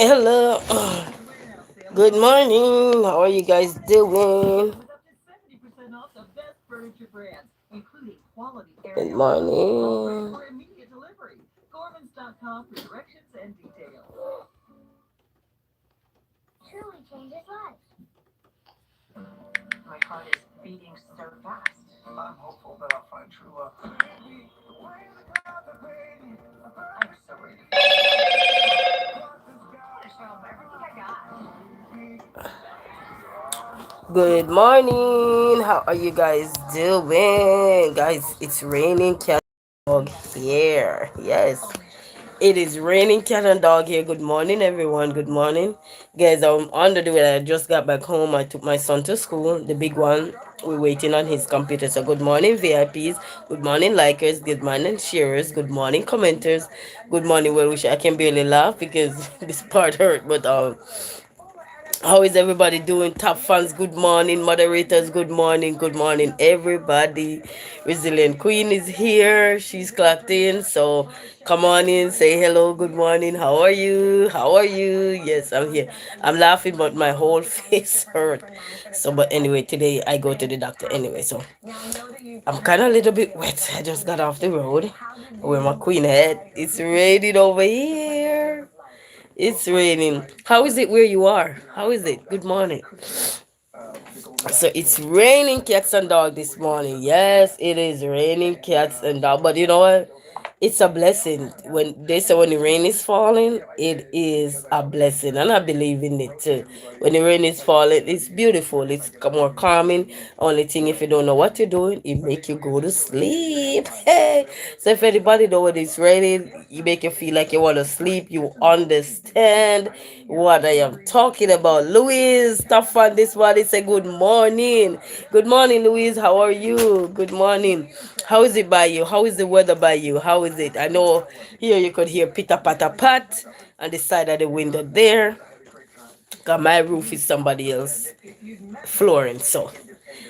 Hello. Good morning. How are you guys doing? Good morning. Good morning. How are you guys doing? Guys, it's raining cat dog here. Yes. It is raining cat and dog here. Good morning, everyone. Good morning. Guys, I'm on the way. I just got back home. I took my son to school, the big one. We're waiting on his computer. So, good morning, VIPs. Good morning, likers. Good morning, sharers. Good morning, commenters. Good morning, well wisher. I can barely laugh because this part hurt, but how is everybody doing? Top fans, good morning. Moderators, good morning. Good morning, everybody. Resilient Queen is here. She's clocked in. So come on in, say hello, good morning. How are you? How are you? Yes, I'm here. I'm laughing, but my whole face hurt. So, but anyway, today I go to the doctor anyway. So I'm kind of a little bit wet. I just got off the road where my queen head. It's raining over here. It's raining. How is it where you are? How is it? Good morning. So it's raining cats and dog this morning. Yes, it is raining cats and dog. But you know what? It's a blessing. When they say when the rain is falling, it is a blessing, and I believe in it too. When the rain is falling, it's beautiful. It's more calming. Only thing, if you don't know what you're doing, it make you go to sleep. Hey, so if anybody know when it's raining, you make you feel like you want to sleep. You understand what I am talking about. Louise, stuff on this one. Say good morning. Good morning, Louise. How are you? Good morning. How is it by you? How is the weather by you? How is it? I know here you could hear pitter patter pat on the side of the window there. Cause my roof is somebody else flooring, so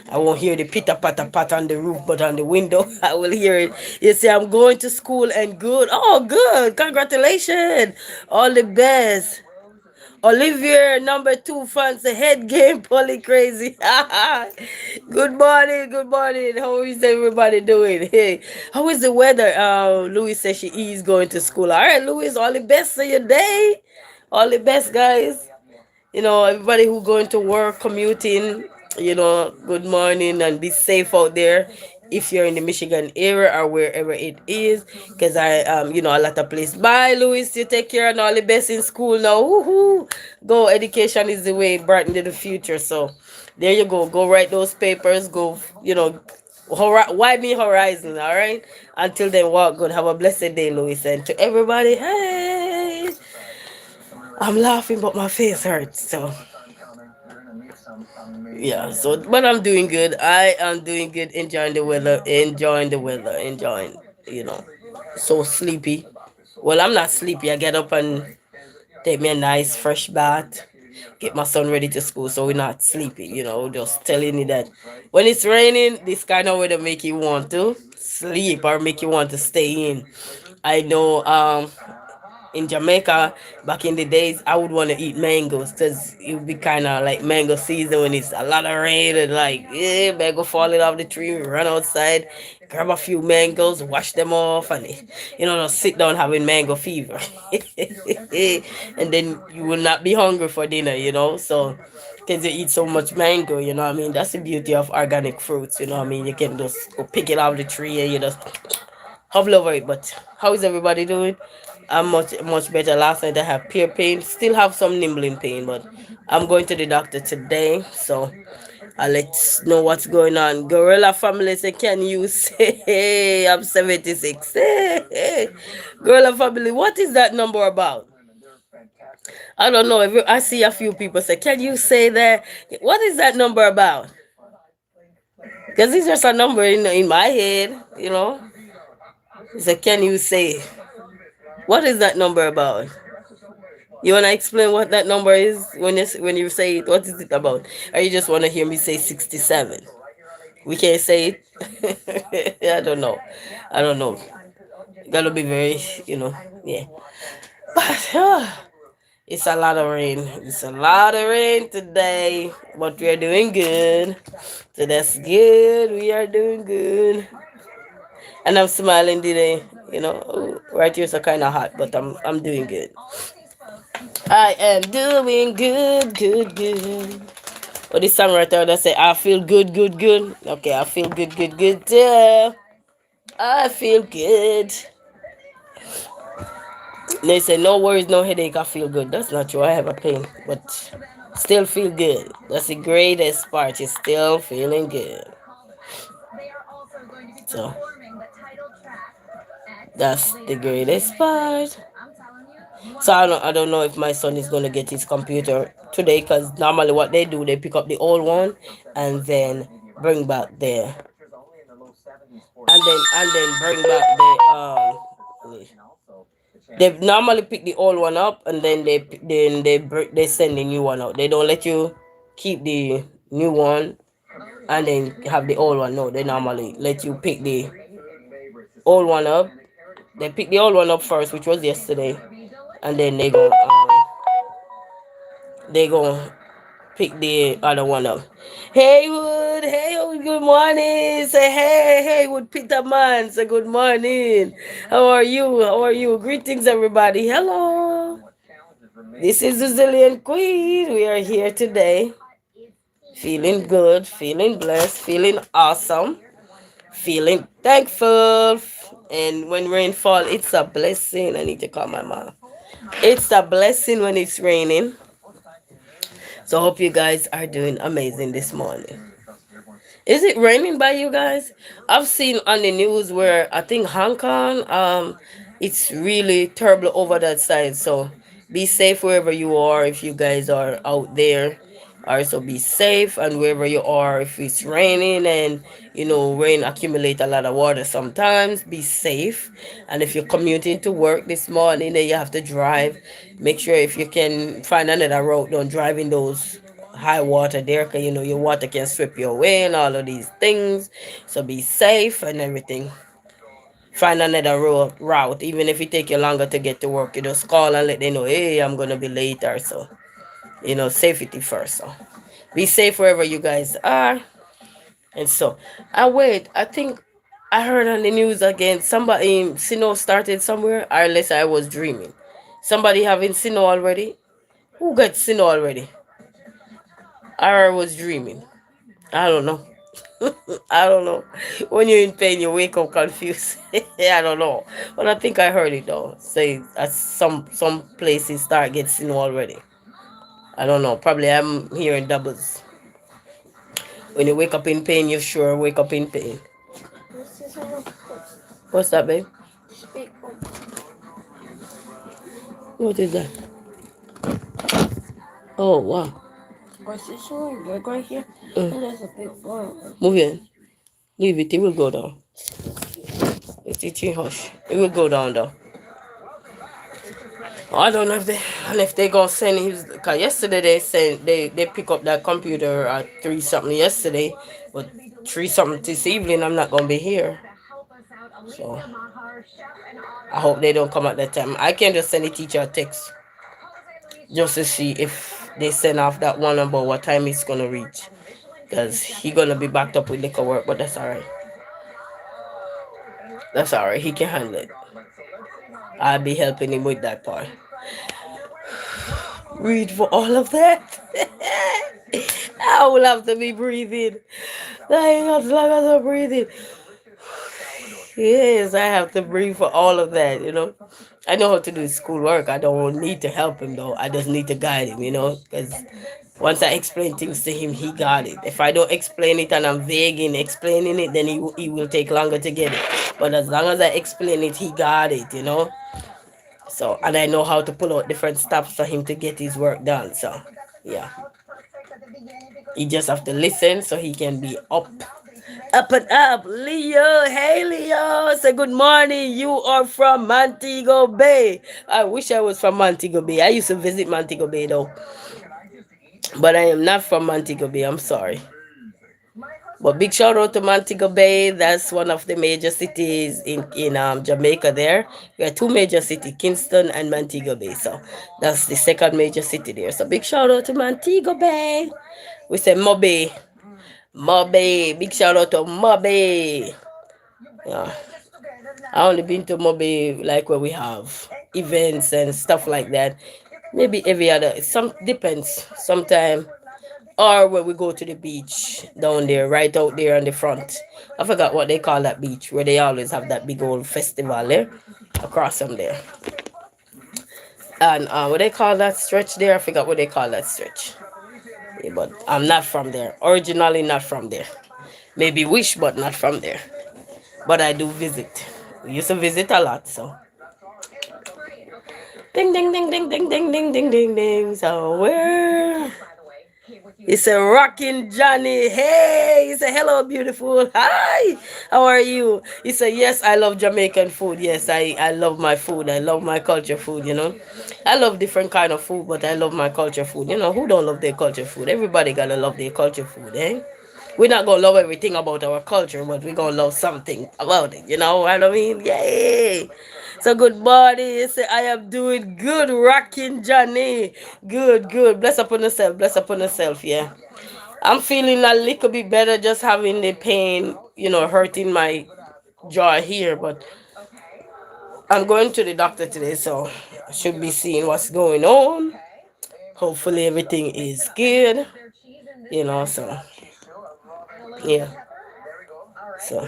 I won't hear the pitter patter pat on the roof, but on the window I will hear it. You see, I'm going to school and good. Oh, good! Congratulations! All the best. Olivier, number two, fancy head game, Polly crazy. Good morning, good morning. How is everybody doing? Hey, how is the weather? Louis says she is going to school. All right, Louis, all the best for your day. All the best, guys. Everybody who going to work, commuting, good morning and be safe out there if you're in the Michigan area or wherever it is. Because a lot of places. Bye, Louis. You take care and all the best in school now. Woohoo! Go, education is the way, brighten to the future. So there you go. Go write those papers. Go, widen horizon, all right? Until then, walk good. Have a blessed day, Louis. And to everybody, hey! I'm laughing, but my face hurts. So yeah. So, but I'm doing good. I am doing good. Enjoying the weather. Enjoying the weather. Enjoying. You know. So sleepy. Well, I'm not sleepy. I get up and take me a nice fresh bath. Get my son ready to school, so we're not sleepy. Just telling you that when it's raining, this kind of weather make you want to sleep or make you want to stay in. I know. In Jamaica back in the days, I would want to eat mangoes because it would be kind of like mango season when it's a lot of rain and like, yeah, mango falling off the tree. We run outside, grab a few mangoes, wash them off, and just sit down having mango fever. And then you will not be hungry for dinner, so because you eat so much mango, what I mean? That's the beauty of organic fruits, what I mean? You can just go pick it off the tree and you just hobble over it. But how is everybody doing? I'm much better. Last night I had pear pain. Still have some nibbling pain, but I'm going to the doctor today. So I'll let you know what's going on. Gorilla family say, can you say hey, I'm 76? Hey, hey. Gorilla family, what is that number about? I don't know. I see a few people say, can you say that? What is that number about? Because it's just a number in my head. So can you say? What is that number about? You wanna explain what that number is when you say it? What is it about? Or you just wanna hear me say 67? We can't say it. I don't know. I don't know. Gotta be very, yeah. But It's a lot of rain. It's a lot of rain today, but we are doing good. So that's good. We are doing good. And I'm smiling today. Right here it's kind of hot, but I'm doing good. I am doing good, good, good. Oh, this song right there that say I feel good, good, good. Okay, I feel good, good, good too. I feel good. They say no worries, no headache. I feel good. That's not true. I have a pain, but still feel good. That's the greatest part. You're still feeling good. So that's the greatest part. So I don't know if my son is gonna get his computer today, because normally what they do, they pick up the old one and then bring back the and then bring back they normally pick the old one up, and then they send the new one out. They don't let you keep the new one and then have the old one. No, they normally let you pick the old one up. They pick the old one up first, which was yesterday, and then they go pick the other one up. Haywood, Haywood, good morning. Say hey, Haywood, Peter Man. Say good morning. How are you? How are you? Greetings, everybody. Hello. This is the Zillion Queen. We are here today. Feeling good, feeling blessed, feeling awesome, feeling thankful. And when rain fall, it's a blessing. I need to call my mom. It's a blessing when it's raining. So I hope you guys are doing amazing this morning. Is it raining by you guys? I've seen on the news where I think Hong Kong, it's really terrible over that side. So be safe wherever you are. If you guys are out there, also be safe. And wherever you are, if it's raining and rain accumulate a lot of water sometimes, be safe. And if you're commuting to work this morning and you have to drive, make sure if you can find another route, don't drive in those high water there, because your water can sweep you away and all of these things. So be safe and everything. Find another route, even if it take you longer to get to work. You just call and let them know, hey, I'm gonna be late, or so. Safety first. So be safe wherever you guys are. And so I wait, I think I heard on the news again, somebody in Sino started somewhere, or unless I was dreaming. Somebody having Sino already. Who got Sino already? Or I was dreaming. I don't know. I don't know. When you're in pain, you wake up confused. I don't know, but I think I heard it though. Say some places start getting already. I don't know. Probably I'm hearing doubles. When you wake up in pain, you sure wake up in pain. What's that, babe? What is that? Oh wow. What's this one? Right here. And there's a big one. Move in. Leave it. It will go down. It's itchy. Hush. It will go down though. I don't know if they gonna send his, cause yesterday they sent they pick up that computer at 3 something yesterday, but 3 something this evening I'm not gonna be here. So I hope they don't come at that time. I can just send the teacher a text just to see if they send off that one number what time it's gonna reach. Cause he gonna be backed up with liquor work, but that's alright. That's alright. He can handle it. I'll be helping him with that part. Read for all of that. I will have to be breathing. Like as long as I'm breathing. Yes, I have to breathe for all of that. I know how to do schoolwork. I don't need to help him though. I just need to guide him. Because once I explain things to him, he got it. If I don't explain it and I'm vague in explaining it, then he will take longer to get it. But as long as I explain it, he got it. So, and I know how to pull out different stops for him to get his work done. So, yeah. He just have to listen so he can be up and up. Leo, hey Leo, say good morning. You are from Montego Bay. I wish I was from Montego Bay. I used to visit Montego Bay though, but I am not from Montego Bay. I'm sorry. But big shout out to Montego Bay. That's one of the major cities in Jamaica. There, we have two major cities, Kingston and Montego Bay. So that's the second major city there. So big shout out to Montego Bay. We say Mobe, Mobe. Big shout out to Mobe. Yeah, I only been to Mobe like where we have events and stuff like that. Maybe every other. Some depends. Sometime or when we go to the beach down there, right out there on the front. I forgot what they call that beach where they always have that big old festival there across from there. And what they call that stretch there, I forgot what they call that stretch. Yeah, but I'm not from there. Originally not from there. Maybe wish, but not from there. But I do visit. We used to visit a lot, so. Ding ding ding ding ding ding ding ding ding ding. So where? It's a rocking Johnny. Hey, he said, hello, beautiful. Hi, how are you? He said, yes, I love Jamaican food. Yes, I love my food. I love my culture food, you know. I love different kind of food, but I love my culture food. You know, who don't love their culture food? Everybody gotta love their culture food, eh? We're not gonna love everything about our culture, but we're gonna love something about it. You know what I mean? Yay! So good morning. Say I am doing good, rocking Johnny. Good, good. Bless upon yourself. Bless upon yourself. Yeah. I'm feeling a little bit better just having the pain, hurting my jaw here, but I'm going to the doctor today, so I should be seeing what's going on. Hopefully everything is good. So yeah. So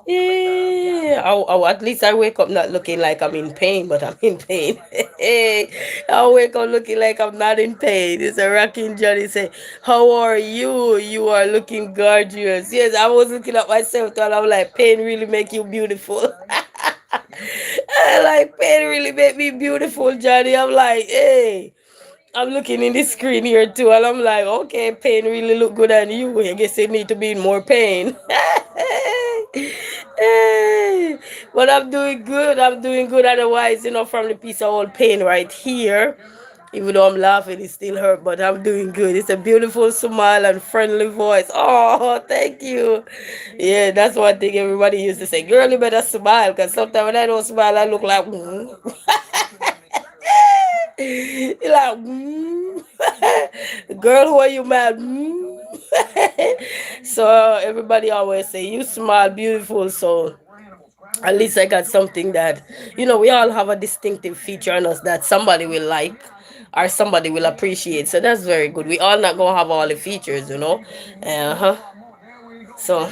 yeah, at least I wake up not looking like I'm in pain, but I'm in pain. I wake up looking like I'm not in pain. It's a rocking Johnny say, how are you? You are looking gorgeous. Yes, I was looking at myself and I'm like, pain really make you beautiful. I like pain really make me beautiful, Johnny. I'm like, hey. I'm looking in the screen here too, and I'm like, okay, pain really look good on you. I guess you need to be in more pain. But I'm doing good. I'm doing good. Otherwise, from the piece of old pain right here, even though I'm laughing, it still hurt. But I'm doing good. It's a beautiful smile and friendly voice. Oh, thank you. Yeah, that's one thing everybody used to say. Girl, you better smile, because sometimes when I don't smile, I look like. You're like, girl, who are you mad? So everybody always say you smile beautiful. So at least I got something that we all have a distinctive feature on us that somebody will like or somebody will appreciate. So that's very good. We all not gonna have all the features. Uh-huh. So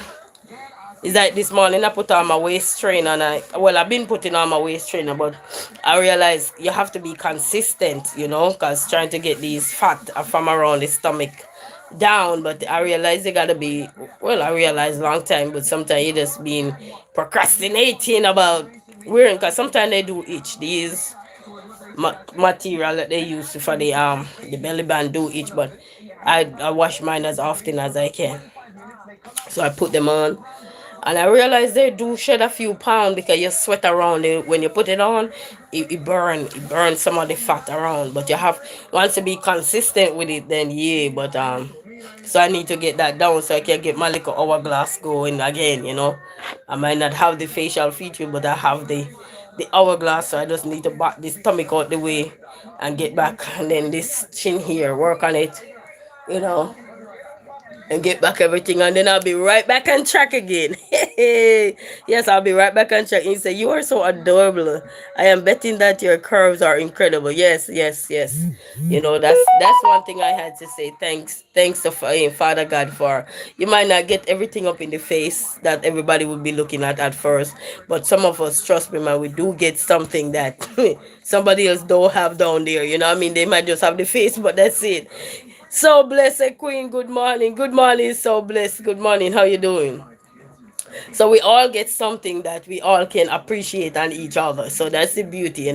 it's like this morning I put on my waist trainer and I've been putting on my waist trainer, but I realized you have to be consistent, because trying to get these fat from around the stomach down, but I realized you gotta be, I realized long time, but sometimes you just been procrastinating about wearing, because sometimes they do itch, these material that they use for the belly band do itch, but I wash mine as often as I can. So I put them on. And I realized they do shed a few pounds because you sweat around it. When you put it on, it burns some of the fat around. But you have once to be consistent with it, then yeah. But so I need to get that down so I can get my little hourglass going again. I might not have the facial feature, but I have the hourglass. So I just need to back this stomach out the way and get back, and then this chin here, work on it. You know and get back everything, and then I'll be right back on track again. Yes, I'll be right back on track. He said, you are so adorable. I am betting that your curves are incredible. Yes, yes, yes. That's one thing I had to say. Thanks to Father God for, you might not get everything up in the face that everybody would be looking at first, but some of us, trust me, man, we do get something that somebody else don't have down there. They might just have the face, but that's it. So blessed Queen, good morning. Good morning, so blessed. Good morning. How you doing? So we all get something that we all can appreciate on each other. So that's the beauty.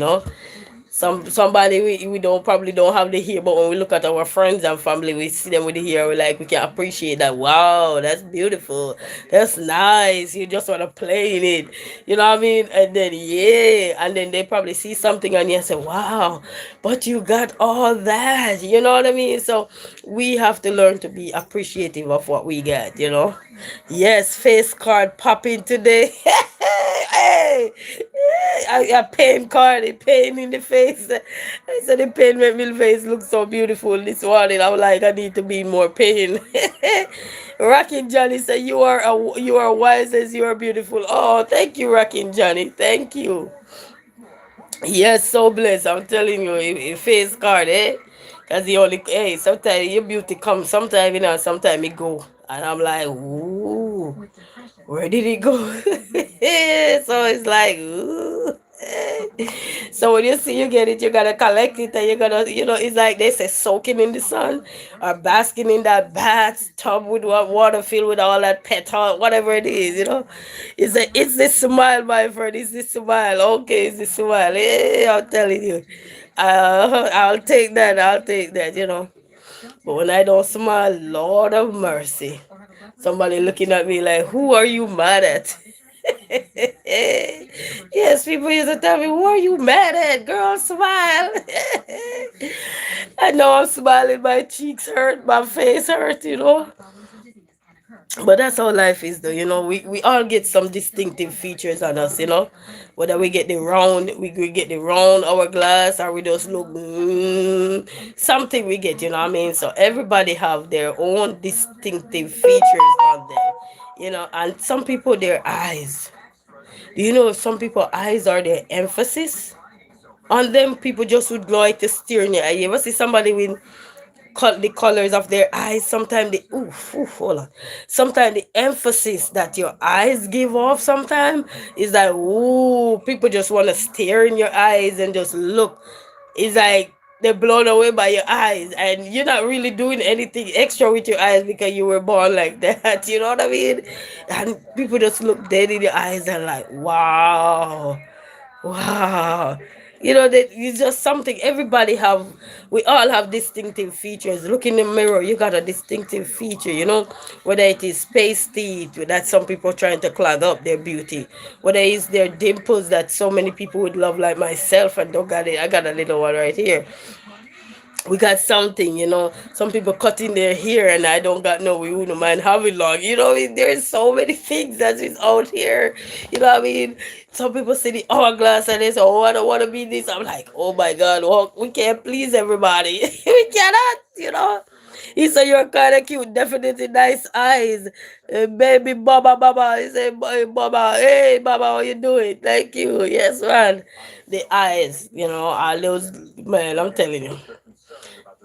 Somebody we don't probably don't have the hair, but when we look at our friends and family, we see them with the hair, we like we can appreciate that. Wow, that's beautiful, that's nice. You just want to play in it, you know what I mean? And then yeah, and then they probably see something on you and say, wow, but you got all that, you know what I mean? So we have to learn to be appreciative of what we get, you know. Yes, face card popping today. Hey, a pain card, a pain in the face. I said the pain made my face look so beautiful this morning. I'm like, I need to be more pain. Rockin' Johnny said, you are wise as you are beautiful. Oh, thank you, Rockin' Johnny. Thank you. Yes, so blessed. I'm telling you, a face card, eh? Cause the only hey, sometimes your beauty comes, sometimes you know, sometimes it go. And I'm like, ooh, where did it go? So it's like, ooh. So when you see you get it, you gotta collect it and you gotta, you know, it's like they say soaking in the sun or basking in that bathtub with water filled with all that petal, whatever it is, you know. It's the smile, my friend. It's the smile. Okay, it's the smile. Yeah, I'm telling you. I'll take that. I'll take that, you know. But when I don't smile, Lord of mercy. Somebody looking at me like, who are you mad at? Yes, people used to tell me, who are you mad at? Girl, smile. I know I'm smiling, my cheeks hurt, my face hurt, you know. But that's how life is, though. You know, we all get some distinctive features on us, you know. Whether we get the round hourglass, or we just look something we get, you know what I mean? So everybody have their own distinctive features on them, you know. And some people, their eyes. Do you know some people eyes are their emphasis? On them, people just would like to stare in your eye. You ever see somebody with the colors of their eyes? Sometimes the hold on. Sometimes the emphasis that your eyes give off sometimes is like, ooh, people just want to stare in your eyes and just look. It's like they're blown away by your eyes, and you're not really doing anything extra with your eyes because you were born like that. You know what I mean? And people just look dead in your eyes and like, wow. Wow. You know that it's just something everybody have. We all have distinctive features. Look in the mirror, you got a distinctive feature, you know. Whether it is space teeth that some people trying to clog up their beauty, whether it's their dimples that so many people would love, like myself, and don't got it. I got a little one right here. We got something, you know. Some people cutting their hair, and I don't got no. We wouldn't mind having long, you know. There's so many things that is out here, you know what I mean. Some people see the hourglass and they say, "Oh, I don't want to be this." I'm like, "Oh my God, well, we can't please everybody. We cannot, you know." He said, "You're kind of cute, definitely nice eyes, baby, Baba, Baba." He said, "Baba, hey, Baba, how you doing? Thank you." Yes, man. The eyes, you know, all those, man. I'm telling you.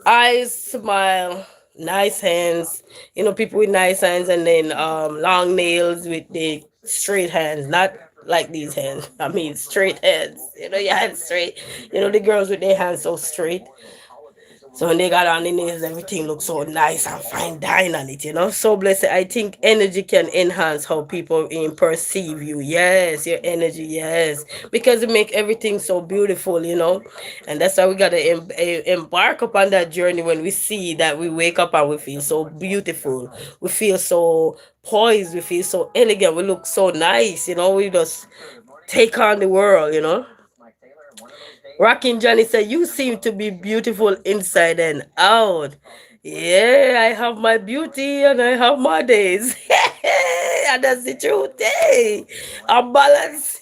Eyes, smile, nice hands. You know, people with nice hands, and then long nails with the straight hands, not like these hands. I mean straight hands. You know, your hands straight. You know, the girls with their hands so straight. So when they got on the nails, everything looks so nice and fine dine on it, you know. So blessed. I think energy can enhance how people perceive you. Yes, your energy, yes. Because it make everything so beautiful, you know. And that's why we gotta embark upon that journey when we see that we wake up and we feel so beautiful. We feel so poised, we feel so elegant, we look so nice, you know, we just take on the world, you know. Rockin' Johnny said, "You seem to be beautiful inside and out." Yeah, I have my beauty and I have my days. And that's the truth. Hey, I'm balanced.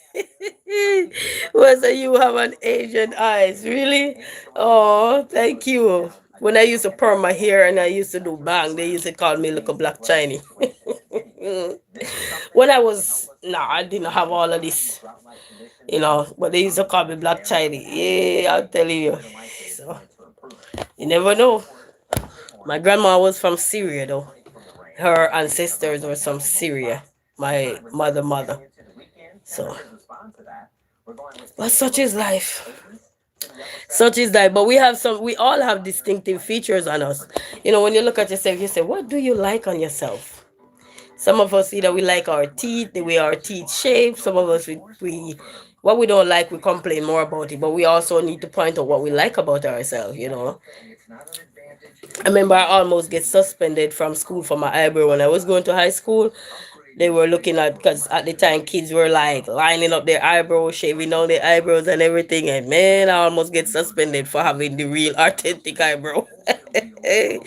Whether you have an Asian eyes, really? Oh, thank you. When I used to perm my hair and I used to do bang, they used to call me little black Chinese. When I was, nah, I didn't have all of this, you know, but they used to call me Black Chinese. Yeah, I'm telling you. So, you never know. My grandma was from Syria, though. Her ancestors were from Syria. My mother. So, but such is life. Such is life. But we all have distinctive features on us. You know, when you look at yourself, you say, what do you like on yourself? Some of us, we like our teeth, the way our teeth shape. Some of us, we what we don't like, we complain more about it, but we also need to point out what we like about ourselves, you know. I remember I almost get suspended from school for my eyebrow when I was going to high school. They were looking at, because at the time kids were like lining up their eyebrows, shaving down their eyebrows and everything, and man, I almost get suspended for having the real authentic eyebrow. Hey,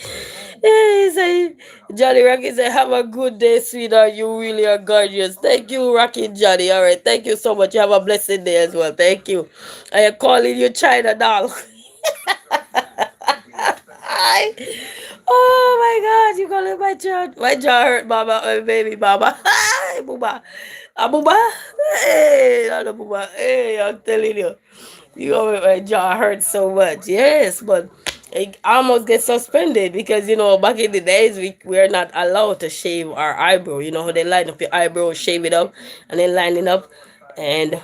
he say, Johnny Rocky said, have a good day, sweetheart. You really are gorgeous. Thank you, Rocky Johnny. All right, thank you so much. You have a blessed day as well. Thank you. I am calling you China doll. Hi. Oh my God, you calling my jaw? My jaw hurt, mama. Oh, baby, mama. Hi, booba. Ah, booba. Hey, not a booba. Hey, I'm telling you. You know, my jaw hurts so much. Yes, but I almost get suspended because, you know, back in the days, we are not allowed to shave our eyebrow. You know how they line up your eyebrow, shave it up, and then line it up. And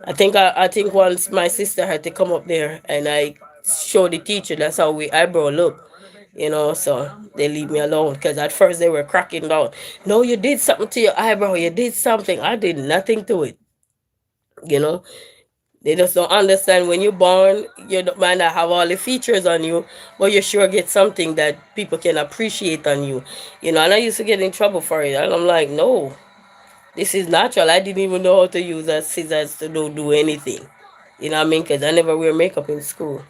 I think once my sister had to come up there and I showed the teacher that's how we eyebrow look. You know, so they leave me alone because at first they were cracking down. No, you did something to your eyebrow. You did something. I did nothing to it. You know, they just don't understand when you're born, you don't might not have all the features on you, but you sure get something that people can appreciate on you. You know, and I used to get in trouble for it. And I'm like, no, this is natural. I didn't even know how to use a scissors to do anything. You know what I mean? Because I never wear makeup in school.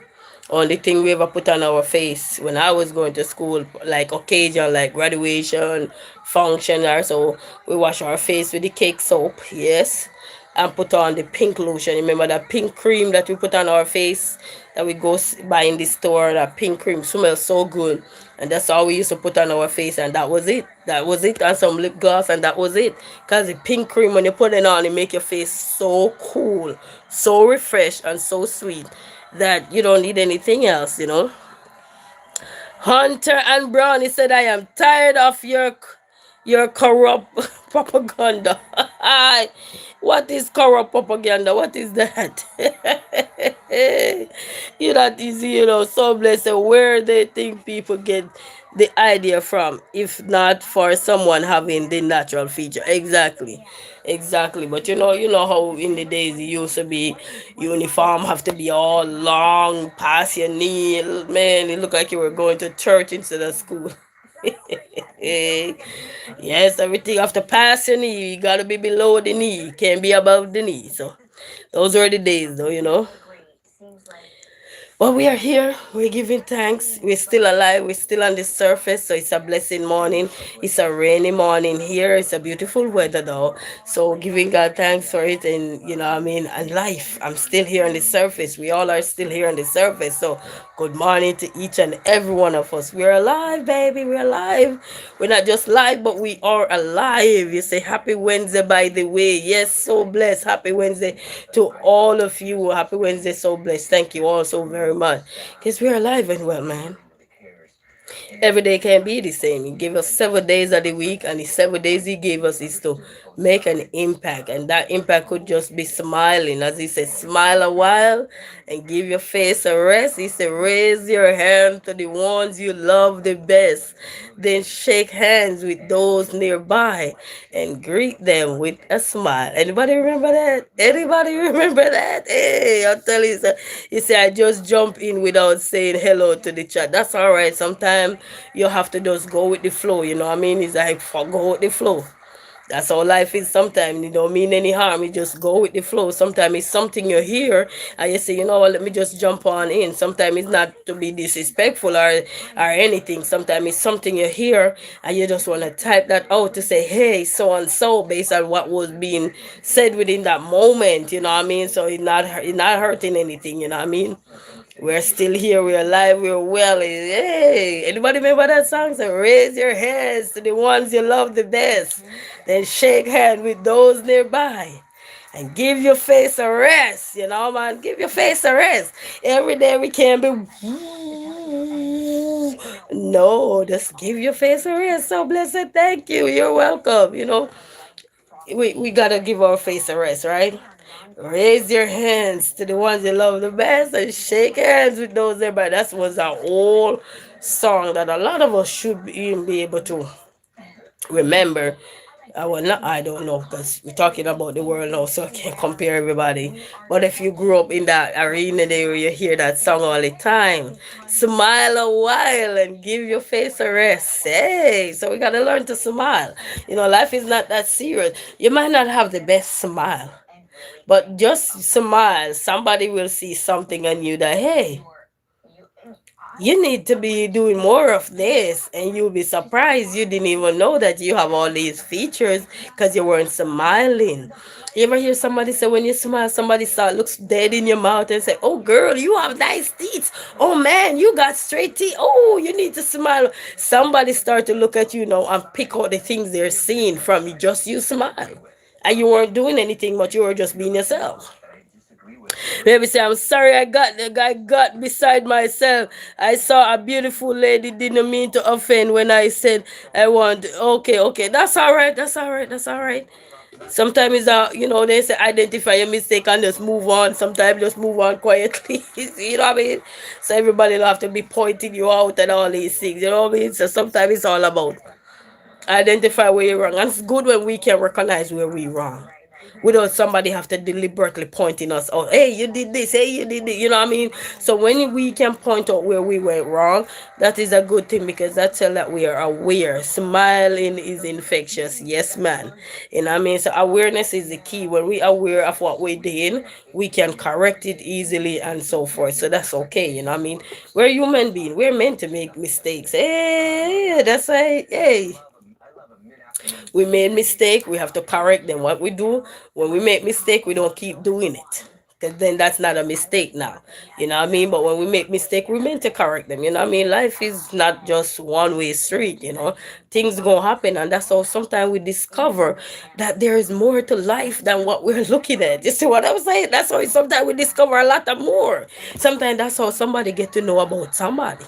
Only thing we ever put on our face when I was going to school, like occasion, like graduation, function, or so, we wash our face with the cake soap, yes, and put on the pink lotion. Remember that pink cream that we put on our face that we go buy in the store? That pink cream smells so good, and that's all we used to put on our face, and that was it. That was it, and some lip gloss, and that was it. Cause the pink cream, when you put it on, it make your face so cool, so refreshed, and so sweet that you don't need anything else, you know. Hunter and Brownie said, I am tired of your corrupt propaganda. What is corrupt propaganda? What is that? You that is, you know, so blessed where they think people get the idea from, if not for someone having the natural feature. Exactly. Exactly. But you know how in the days it used to be uniform have to be all long past your knee. Man, it looked like you were going to church instead of school. Yes, everything have to pass your knee. You gotta be below the knee. Can't be above the knee. So those were the days though, you know. Well, we are here. We're giving thanks. We're still alive. We're still on the surface. So it's a blessed morning. It's a rainy morning here. It's a beautiful weather though. So giving God thanks for it, and you know, I mean, and life. I'm still here on the surface. We all are still here on the surface. So good morning to each and every one of us. We're alive, baby. We're alive. We're not just live, but we are alive. You say happy Wednesday, by the way. Yes, so blessed. Happy Wednesday to all of you. Happy Wednesday, so blessed. Thank you all so very much. Because we're alive and well, man. Every day can be the same. He gave us 7 days of the week, and the 7 days he gave us is to make an impact. And that impact could just be smiling. As he said, smile a while and give your face a rest. He said, raise your hand to the ones you love the best. Then shake hands with those nearby and greet them with a smile. Anybody remember that? Anybody remember that? Hey, I'll tell you, sir. You say, I just jump in without saying hello to the chat. That's all right. Sometimes you have to just go with the flow. You know what I mean? It's like, go with the flow. That's how life is sometimes. It don't mean any harm. You just go with the flow. Sometimes it's something you hear and you say, you know what, let me just jump on in. Sometimes it's not to be disrespectful or anything. Sometimes it's something you hear and you just want to type that out to say, hey, so and so, based on what was being said within that moment. You know what I mean? So it's not hurting anything. You know what I mean? We're still here. We're alive. We're well. Hey, anybody remember that song? So raise your hands to the ones you love the best. Then shake hands with those nearby. And give your face a rest. You know, man. Give your face a rest. Every day we can't be. No, just give your face a rest. So blessed. Thank you. You're welcome. You know, we gotta give our face a rest, right? Raise your hands to the ones you love the best and shake hands with those there. But that was a whole song that a lot of us should be able to remember Well, not, I don't know because we're talking about the world now, so I can't compare everybody. But if you grew up in that arena there where you hear that song all the time, smile a while and give your face a rest. Hey, so we gotta learn to smile. Life is not that serious. You might not have the best smile, but just smile. Somebody will see something on you that, hey, you need to be doing more of this, and you'll be surprised you didn't even know that you have all these features because you weren't smiling. You ever hear somebody say when you smile, somebody start looks dead in your mouth and say, oh girl, you have nice teeth. Oh man, you got straight teeth. Oh, you need to smile. Somebody start to look at you now and pick out the things they're seeing from you, just you smile. And you weren't doing anything, but you were just being yourself. Maybe say, I'm sorry, I got beside myself. I saw a beautiful lady, didn't mean to offend when I said I want. Okay, okay, that's all right, that's all right, that's all right. Sometimes they say identify your mistake and just move on. Sometimes just move on quietly. You know what I mean? So everybody don't have to be pointing you out and all these things. You know what I mean? So sometimes it's all about identify where you're wrong. And it's good when we can recognize where we're wrong without somebody have to deliberately pointing us out. Hey, you did this. Hey, you did it. You know what I mean? So when we can point out where we went wrong, that is a good thing because that tells that we are aware. Smiling is infectious. Yes, man. You know what I mean? So awareness is the key. When we are aware of what we're doing, we can correct it easily and so forth. So that's okay. You know what I mean? We're human beings. We're meant to make mistakes. Hey, that's right. Hey, we made mistake, we have to correct them. What we do when we make mistake, we don't keep doing it, because then that's not a mistake now. You know what I mean? But when we make mistake, we meant to correct them. You know what I mean? Life is not just one way street. Things gonna happen, and that's how sometimes we discover that there is more to life than what we're looking at. You see what I'm saying? That's how sometimes we discover a lot of more. Sometimes that's how somebody get to know about somebody.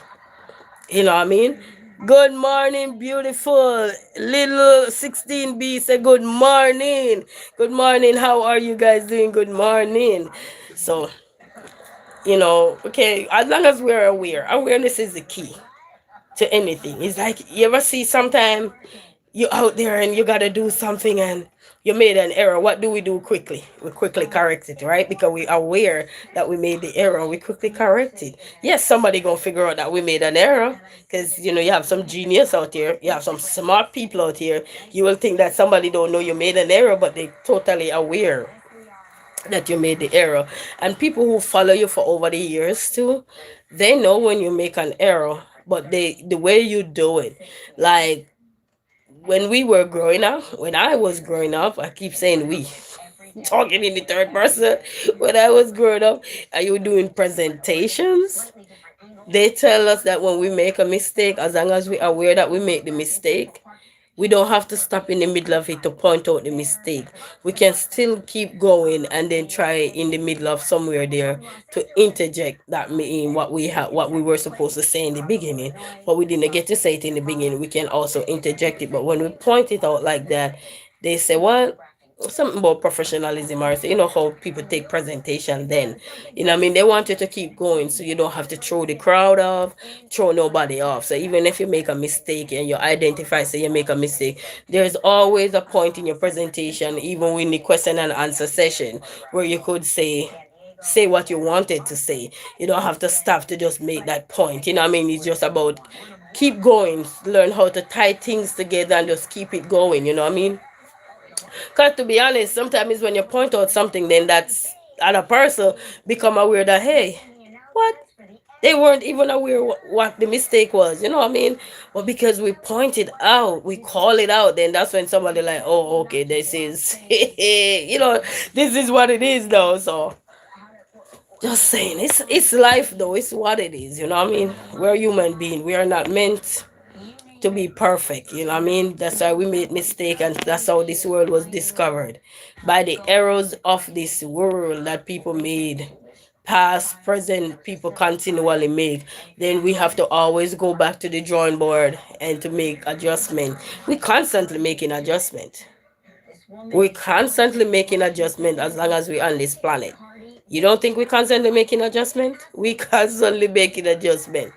You know what I mean? Good morning, beautiful little 16B. Say good morning. Good morning. How are you guys doing? Good morning. So, okay, as long as we're aware, awareness is the key to anything. It's like you ever see sometime you out there and you gotta do something and you made an error. What do we do quickly? We quickly correct it, right? Because we aware that we made the error, we quickly correct it. Yes, somebody gonna figure out that we made an error, because you have some genius out here, you have some smart people out here. You will think that somebody don't know you made an error, but they totally aware that you made the error. And people who follow you for over the years too, they know when you make an error, but the way you do it, like when we were growing up, when I was growing up, I keep saying we, talking in the third person. When I was growing up, are you doing presentations? They tell us that when we make a mistake, as long as we're aware that we make the mistake, we don't have to stop in the middle of it to point out the mistake. We can still keep going and then try in the middle of somewhere there to interject that mean what we were supposed to say in the beginning, but we didn't get to say it in the beginning. We can also interject it. But when we point it out like that, they say, well, something about professionalism, or how people take presentation then. I mean, they want you to keep going so you don't have to throw the crowd off, throw nobody off. So even if you make a mistake and you identify, say you make a mistake, there's always a point in your presentation, even in the question and answer session, where you could say what you wanted to say. You don't have to stop to just make that point. You know what I mean? It's just about keep going, learn how to tie things together and just keep it going. You know what I mean? Because to be honest, sometimes when you point out something, then that's other person become aware that, hey, what? They weren't even aware what the mistake was. You know what I mean? But because we point it out, we call it out, then that's when somebody like, oh, okay, this is, this is what it is though. So just saying, it's life though. It's what it is. You know what I mean? We're human being. We are not meant to be perfect. You know what I mean? That's why we made mistake, and that's how this world was discovered, by the errors of this world that people made, past, present, people continually make. Then we have to always go back to the drawing board and to make adjustment. We constantly making adjustment. We constantly making adjustment as long as we're on this planet. You don't think we constantly making adjustment? We constantly making adjustment,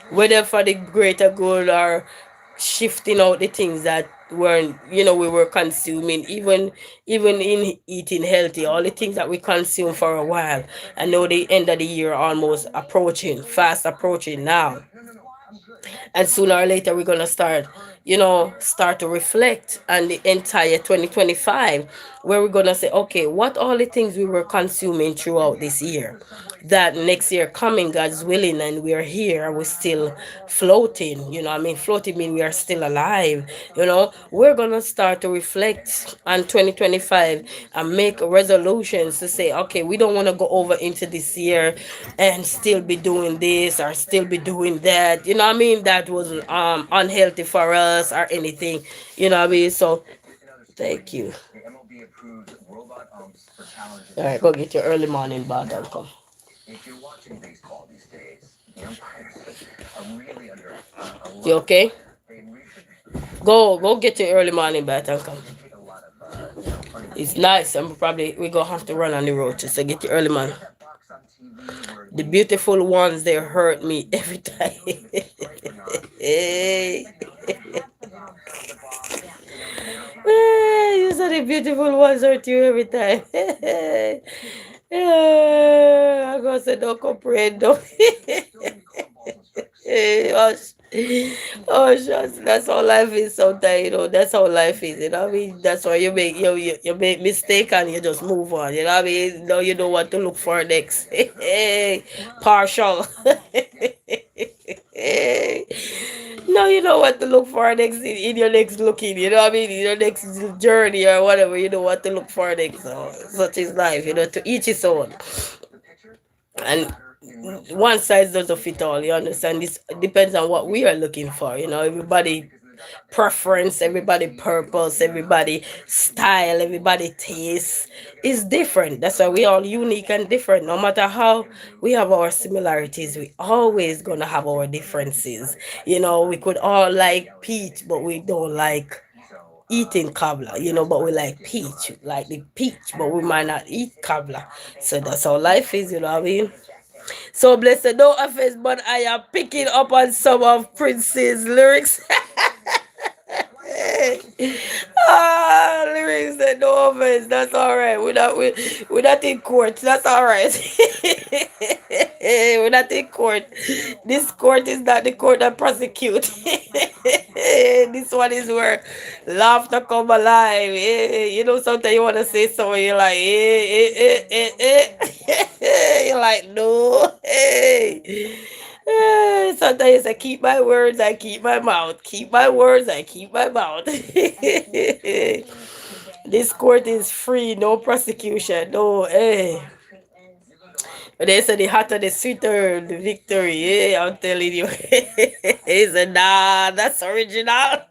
whether for the greater good or shifting out the things that weren't, we were consuming, even in eating healthy, all the things that we consumed for a while. I know the end of the year almost approaching, fast approaching now, and sooner or later we're gonna start to reflect on the entire 2025, where we're gonna say, okay, what all the things we were consuming throughout this year, that next year coming, God's willing, and we're here, we're still floating. Floating mean we are still alive. We're gonna start to reflect on 2025 and make resolutions to say, okay, we don't want to go over into this year and still be doing this or still be doing that. That was unhealthy for us or anything. So thank you. All right, go get your early morning bath and come. You okay? Go get your early morning bath and come. It's nice. And probably we gonna have to run on the road just to get your early morning. The beautiful ones, they hurt me every time. Hey. You said the beautiful ones hurt you every time. Yeah, I'm gonna say don't comprendo. Hush. Oh, shucks. That's how life is sometimes, That's how life is, That's why you make mistake and you just move on, Now you know what to look for next. Partial. Now you know what to look for next in your next looking, In your next journey or whatever, you know what to look for next. So, such is life, to each his own. And one size doesn't fit all, you understand? This depends on what we are looking for, everybody preference, everybody purpose, everybody style, everybody taste is different. That's why we all unique and different. No matter how we have our similarities, we always gonna have our differences. We could all like peach, but we don't like eating cobbler, but we like peach, like the peach, but we might not eat cobbler. So that's how life is, what I mean? So blessed, no offense, but I am picking up on some of Prince's lyrics. Lyrics that no offense, that's all right. We're not in court. That's all right. We're not in court. This court is not the court that prosecute. This one is where laughter come alive. Sometimes you want to say something, you're like, you're like, no. Sometimes you say, keep my words, I keep my mouth. Keep my words, I keep my mouth. This court is free, no prosecution, no. But they say the hotter, the sweeter the victory. I'm telling you. He said, nah, that's original.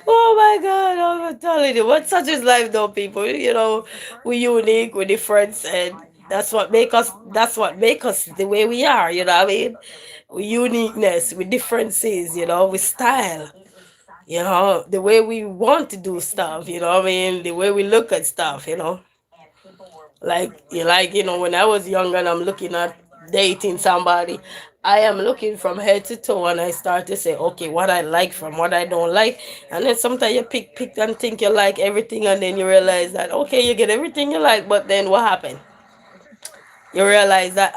Oh my God, I'm telling you. But such is life though, people. We unique, we different, and that's what make us the way we are, what I mean? We uniqueness, with differences, with style, the way we want to do stuff, what I mean? The way we look at stuff, when I was young and I'm looking at dating somebody, I am looking from head to toe and I start to say, okay, what I like from what I don't like. And then sometimes you pick and think you like everything, and then you realize that, okay, you get everything you like, but then what happened? You realize that,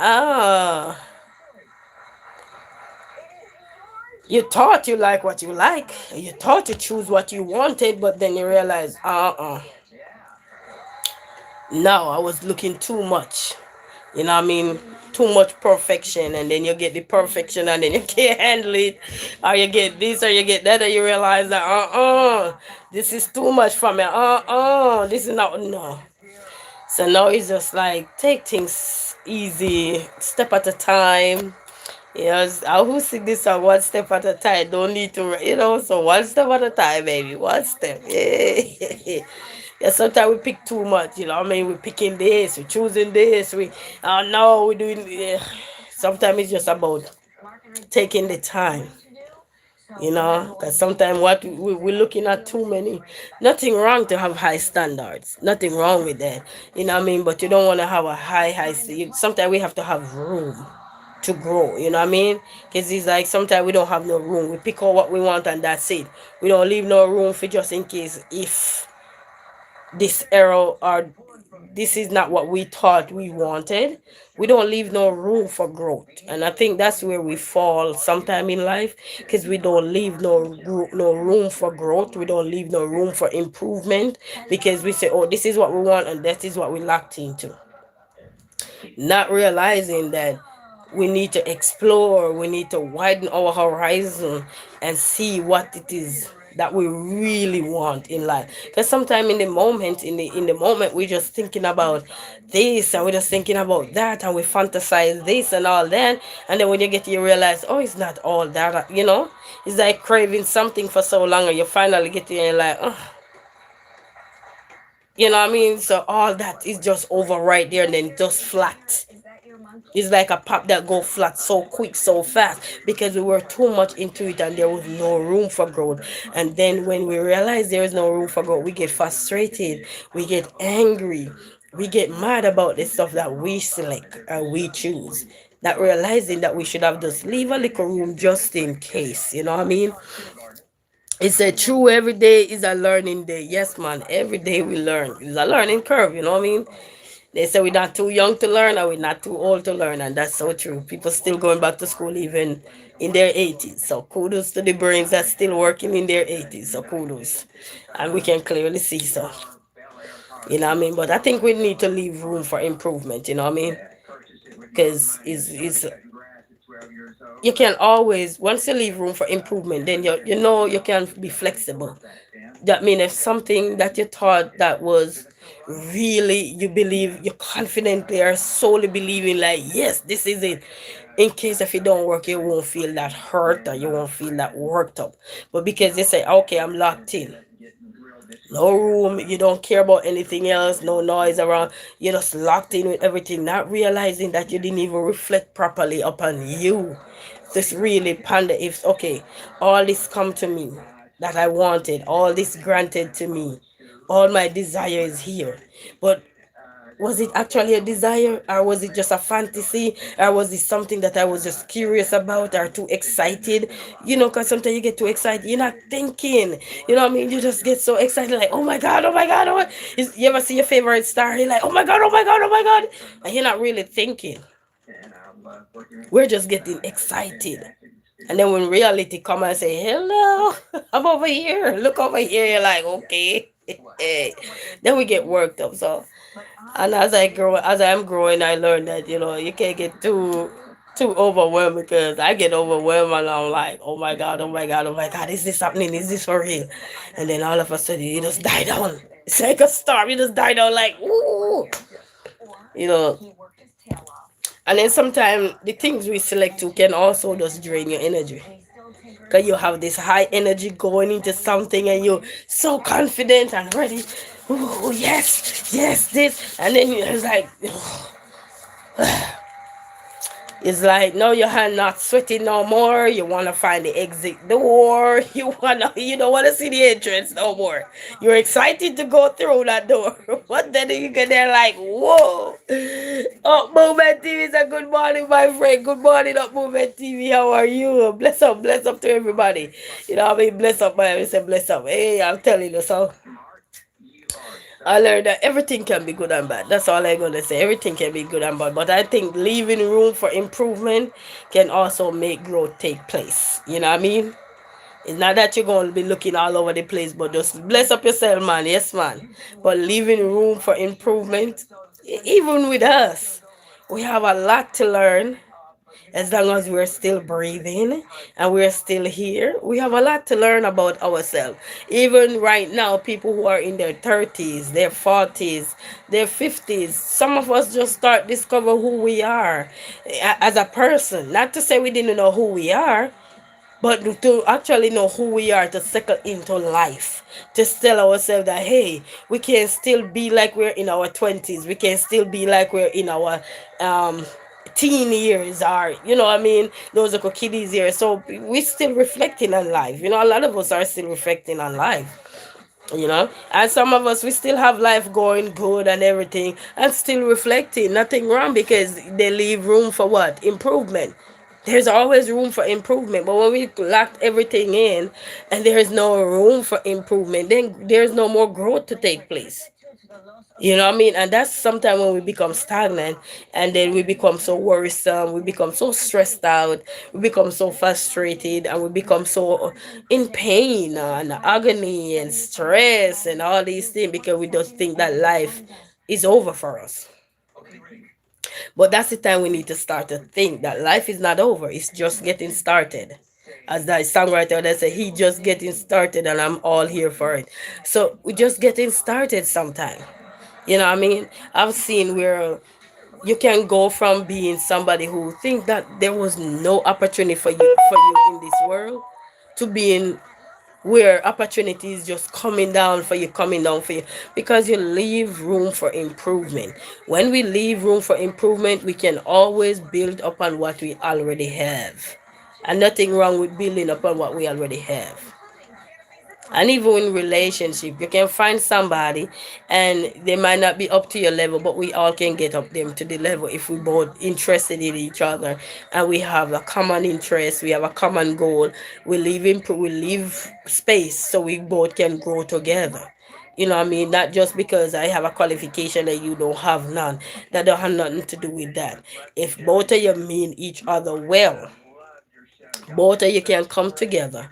you thought you like what you like, you thought you choose what you wanted, but then you realize, no, I was looking too much. What I mean? Too much perfection, and then you get the perfection, and then you can't handle it, or you get this, or you get that, and you realize that, this is too much for me. This is not, no. So now it's just like, take things easy, step at a time. Yes, I who sing this song, one step at a time. Don't need to, so one step at a time, baby. One step. Yeah. Yeah, sometimes we pick too much, we're picking this, we're choosing this, oh no, we're doing, yeah. Sometimes it's just about taking the time, because sometimes we're looking at too many. Nothing wrong to have high standards, nothing wrong with that, but you don't want to have a sometimes we have to have room. to grow, you know what I mean? Because it's like sometimes we don't have no room. We pick out what we want and that's it. We don't leave no room for just in case if this error or this is not what we thought we wanted. We don't leave no room for growth, and I think that's where we fall sometime in life, because we don't leave no room for growth. We don't leave no room for improvement, because we say, oh, this is what we want and that is what we locked into, not realizing that we need to explore, we need to widen our horizon and see what it is that we really want in life. Because sometimes in the moment we're just thinking about this and we're just thinking about that and we fantasize this and all that, and then when you get to you realize, oh, it's not all that, it's like craving something for so long and you finally get to and you're like, oh, you know what I mean? So all that is just over right there and then just flat. It's like a pop that go flat so quick, so fast, because we were too much into it and there was no room for growth. And then when we realize there is no room for growth, we get frustrated, we get angry, we get mad about the stuff that we select and we choose. Not realizing that we should have just leave a little room just in case, you know what I mean? It's a true every day is a learning day. Yes, man. Every day we learn. It's a learning curve, you know what I mean? They say we're not too young to learn or we're not too old to learn, and that's so true. People still going back to school even in their 80s. So kudos to the brains that's still working in their 80s. So kudos. And we can clearly see so. You know what I mean? But I think we need to leave room for improvement, you know what I mean? Because it's you can always, once you leave room for improvement, then you can be flexible. That means if something that you thought that was really, you believe, you confidently are solely believing like, yes, this is it, in case if it don't work, you won't feel that hurt or you won't feel that worked up. But because you say, okay, I'm locked in, no room, you don't care about anything else, no noise around, you're just locked in with everything, not realizing that you didn't even reflect properly upon you. Just really ponder if, okay, all this come to me that I wanted, all this granted to me, all my desire is here, but was it actually a desire, or was it just a fantasy, or was it something that I was just curious about or too excited? Because sometimes you get too excited, you're not thinking, you know what I mean? You just get so excited, like, oh my god, oh my god, oh my. You ever see your favorite star, you're like, oh my god, oh my god, oh my god, and you're not really thinking. We're just getting excited, and then when reality come and say, hello, I'm over here, look over here, you're like, okay. Then we get worked up. So, and as I'm growing, I learned that you can't get too overwhelmed, because I get overwhelmed and I'm like, oh my god, oh my god, oh my god, is this happening? Is this for real? And then all of a sudden, you just die down. It's like a storm. You just die down, like, ooh, you know. And then sometimes the things we select to can also just drain your energy. Because you have this high energy going into something and you're so confident and ready. Ooh, yes, yes, this. And then it's like, it's like, no, your hand not sweating no more. You want to find the exit door. You don't want to see the entrance no more. You're excited to go through that door. But then you get there like, whoa. Up Movement TV, a good morning, my friend. Good morning, Up Movement TV. How are you? Bless up to everybody. You know what I mean? Bless up, man. I say bless up. Hey, I'm telling you so. I learned that everything can be good and bad. That's all I'm gonna say. Everything can be good and bad. But I think leaving room for improvement can also make growth take place. You know what I mean? It's not that you're gonna be looking all over the place, but just bless up yourself, man. Yes, man. But leaving room for improvement, even with us, we have a lot to learn. As long as we're still breathing and we're still here, we have a lot to learn about ourselves. Even right now, people who are in their 30s, their 40s, their 50s, some of us just start discover who we are as a person. Not to say we didn't know who we are, but to actually know who we are, to settle into life, to tell ourselves that, hey, we can still be like we're in our 20s, we can still be like we're in our um teen years, or what I mean, those are kiddies years. So we still reflecting on life. A lot of us are still reflecting on life. And some of us, we still have life going good and everything, and still reflecting, nothing wrong, because they leave room for what? Improvement. There's always room for improvement, but when we lock everything in and there's no room for improvement, then there's no more growth to take place. You know what I mean? And that's sometimes when we become stagnant, and then we become so worrisome, we become so stressed out, we become so frustrated, and we become so in pain and agony and stress and all these things, because we just think that life is over for us. But that's the time we need to start to think that life is not over, it's just getting started. As that songwriter that said, he just getting started and I'm all here for it. So we just getting started sometime. You know what I mean? I've seen where you can go from being somebody who think that there was no opportunity for you in this world, to being where opportunity is just coming down for you, because you leave room for improvement. When we leave room for improvement, we can always build upon what we already have. And nothing wrong with building upon what we already have. And even in relationship, you can find somebody and they might not be up to your level, but we all can get up them to the level if we both interested in each other, and we have a common interest, we have a common goal. We leave space so we both can grow together. You know what I mean? Not just because I have a qualification that you don't have none. That don't have nothing to do with that. If both of you mean each other well, both of you can come together,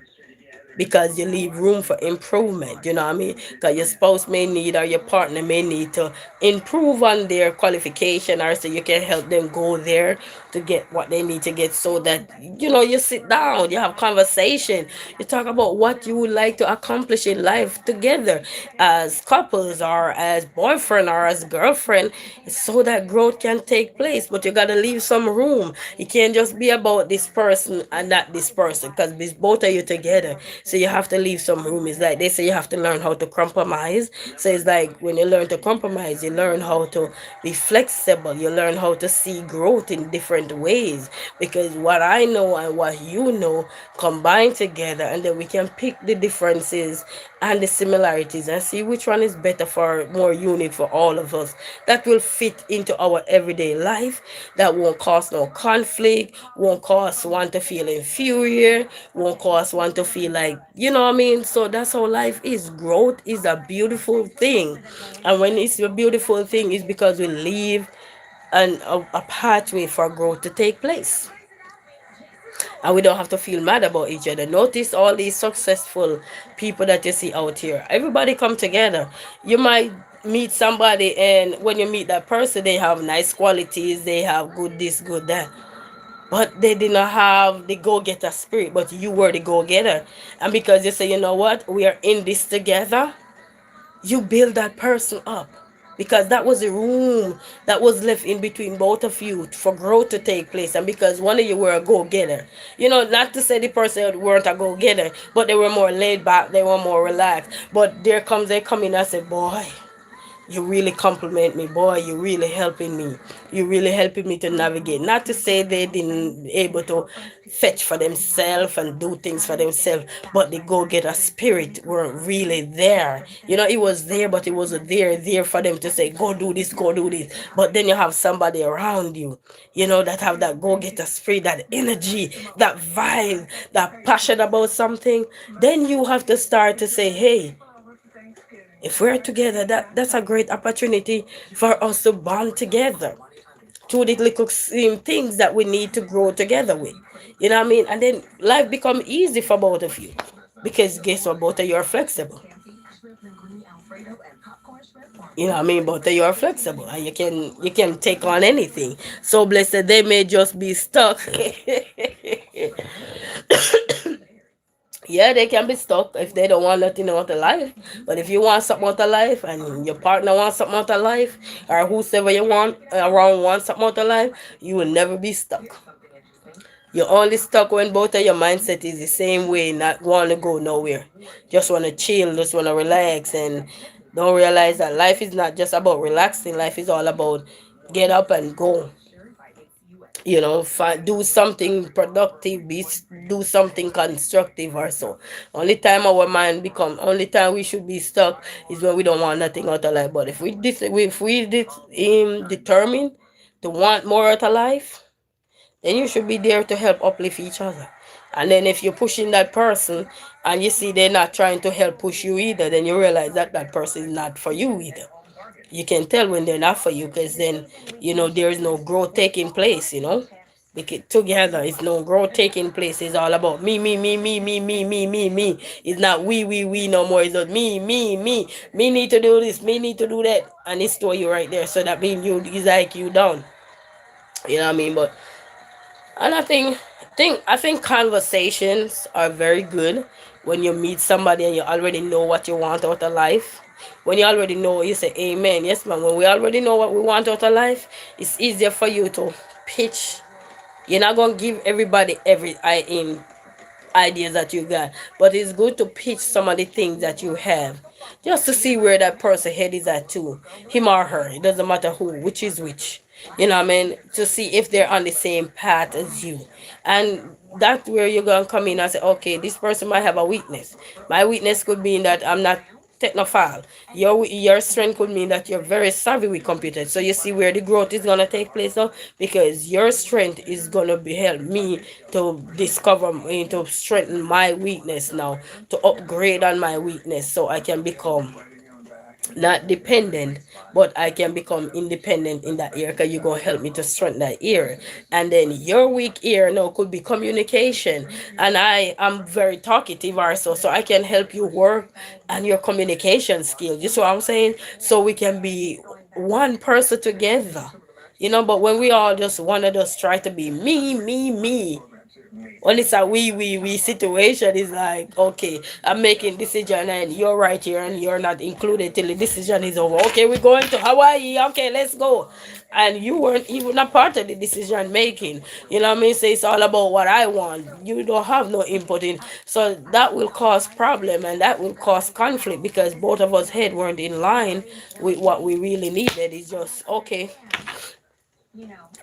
because you leave room for improvement. You know what I mean? Because your spouse may need, or your partner may need to improve on their qualification, or so you can help them go there to get what they need to get, so that you sit down, you have conversation, you talk about what you would like to accomplish in life together, as couples or as boyfriend or as girlfriend, so that growth can take place. But you gotta leave some room. It can't just be about this person and not this person, because both of you together. So you have to leave some room. It's like they say, you have to learn how to compromise. So it's like when you learn to compromise, you learn how to be flexible. You learn how to see growth in different ways. Because what I know and what you know combine together, and then we can pick the differences and the similarities and see which one is better, for more unique for all of us, that will fit into our everyday life, that won't cause no conflict, won't cause one to feel inferior, won't cause one to feel like, you know what I mean? So that's how life is. Growth is a beautiful thing. And when it's a beautiful thing, it's because we leave a pathway for growth to take place, and we don't have to feel mad about each other. Notice all these successful people that you see out here. Everybody come together. You might meet somebody, and when you meet that person, they have nice qualities, they have good this, good that. But they did not have the go-getter spirit, but you were the go-getter. And because you say, you know what, we are in this together, you build that person up, because that was the room that was left in between both of you for growth to take place. And because one of you were a go-getter, not to say the person weren't a go-getter, but they were more laid back, they were more relaxed. But they come in and say, boy, you really compliment me, boy, you really helping me, you really helping me to navigate. Not to say they didn't able to fetch for themselves and do things for themselves, but the go-getter spirit weren't really there. It was there, but it wasn't there for them to say, go do this, go do this. But then you have somebody around you, that have that go-getter spirit, that energy, that vibe, that passion about something. Then you have to start to say, hey, if we're together, that's a great opportunity for us to bond together to the little things that we need to grow together with. You know what I mean? And then life become easy for both of you, because guess what? Both of you are flexible. You know what I mean? Both of you are flexible, and you can take on anything. So blessed, they may just be stuck. Yeah, they can be stuck if they don't want nothing out of life. But if you want something out of life, and your partner wants something out of life, or whosoever you want around wants something out of life, you will never be stuck. You're only stuck when both of your mindset is the same way, not want to go nowhere. Just want to chill, just want to relax, and don't realize that life is not just about relaxing. Life is all about get up and go. Do something productive, do something constructive or so. Only time we should be stuck is when we don't want nothing out of life. But if we determine to want more out of life, then you should be there to help uplift each other. And then if you're pushing that person and you see they're not trying to help push you either, then you realize that that person is not for you either. You can tell when they're not for you, because then there is no growth taking place. Because together it's no growth taking place. It's all about me, me, me, me, me, me, me, me, me. It's not we no more. It's not me, me, me. Me need to do this, me need to do that, and it's to you right there. So that means you is like you down. You know what I mean? But and I think conversations are very good when you meet somebody and you already know what you want out of life. When you already know, you say amen. Yes, man. When we already know what we want out of life, it's easier for you to pitch. You're not gonna give everybody every I in ideas that you got, but it's good to pitch some of the things that you have, just to see where that person head is at too, him or her. It doesn't matter who, which is which. You know what I mean? To see if they're on the same path as you, and that's where you're gonna come in and say, okay, this person might have a weakness. My weakness could be that I'm not technophile. Your strength could mean that you're very savvy with computers. So you see where the growth is gonna take place now, because your strength is gonna be help me to discover to strengthen my weakness now, to upgrade on my weakness, so I can become not dependent, but I can become independent in that area, because you're going to help me to strengthen that area. And then your weak ear now could be communication. And I am very talkative also, so I can help you work on your communication skills. You see what I'm saying? So we can be one person together. But when we all just want to just try to be me, me, me, when it's a we situation, is like, okay, I'm making decision and you're right here and you're not included till the decision is over. Okay, we're going to Hawaii. Okay, let's go. And you weren't even a part of the decision making. You know what I mean? So it's all about what I want. You don't have no input in. So that will cause problem, and that will cause conflict, because both of us head weren't in line with what we really needed. It's just, okay,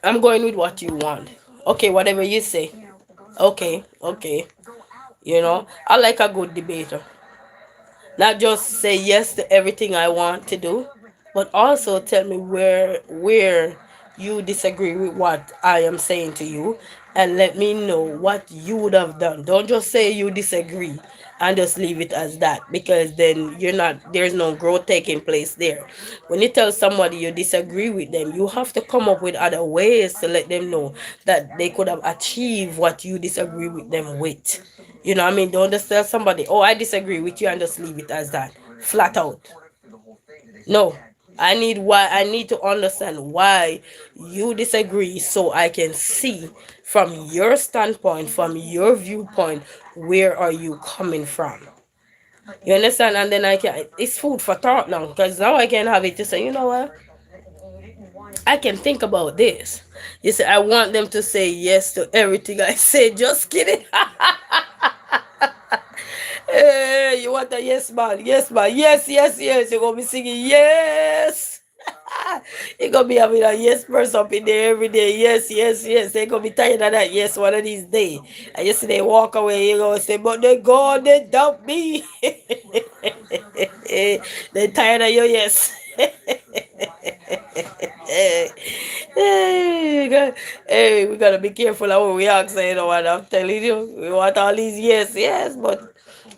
I'm going with what you want. Okay, whatever you say. Okay, okay. I like a good debater. Not just say yes to everything I want to do, but also tell me where you disagree with what I am saying to you, and let me know what you would have done. Don't just say you disagree and just leave it as that, because then there's no growth taking place there. When you tell somebody you disagree with them, you have to come up with other ways to let them know that they could have achieved what you disagree with them with. You know what I mean? Don't just tell somebody, oh, I disagree with you, and just leave it as that. Flat out. No. I need to understand why you disagree, so I can see from your standpoint, from your viewpoint, where are you coming from. You understand? And then it's food for thought now, because now I can have it to say, you know what? I can think about this. You see, I want them to say yes to everything I say. Just kidding. Hey, you want a yes man? Yes man. Yes, yes, yes. You're gonna be singing yes. You're gonna be having a yes person up in there every day. Yes, yes, yes. They're gonna be tired of that yes one of these days. And you see they walk away, you're gonna say, but they go, they dump me. They're tired of your yes. Hey, we gotta be careful of what we ask, what I'm telling you. We want all these yes, yes, but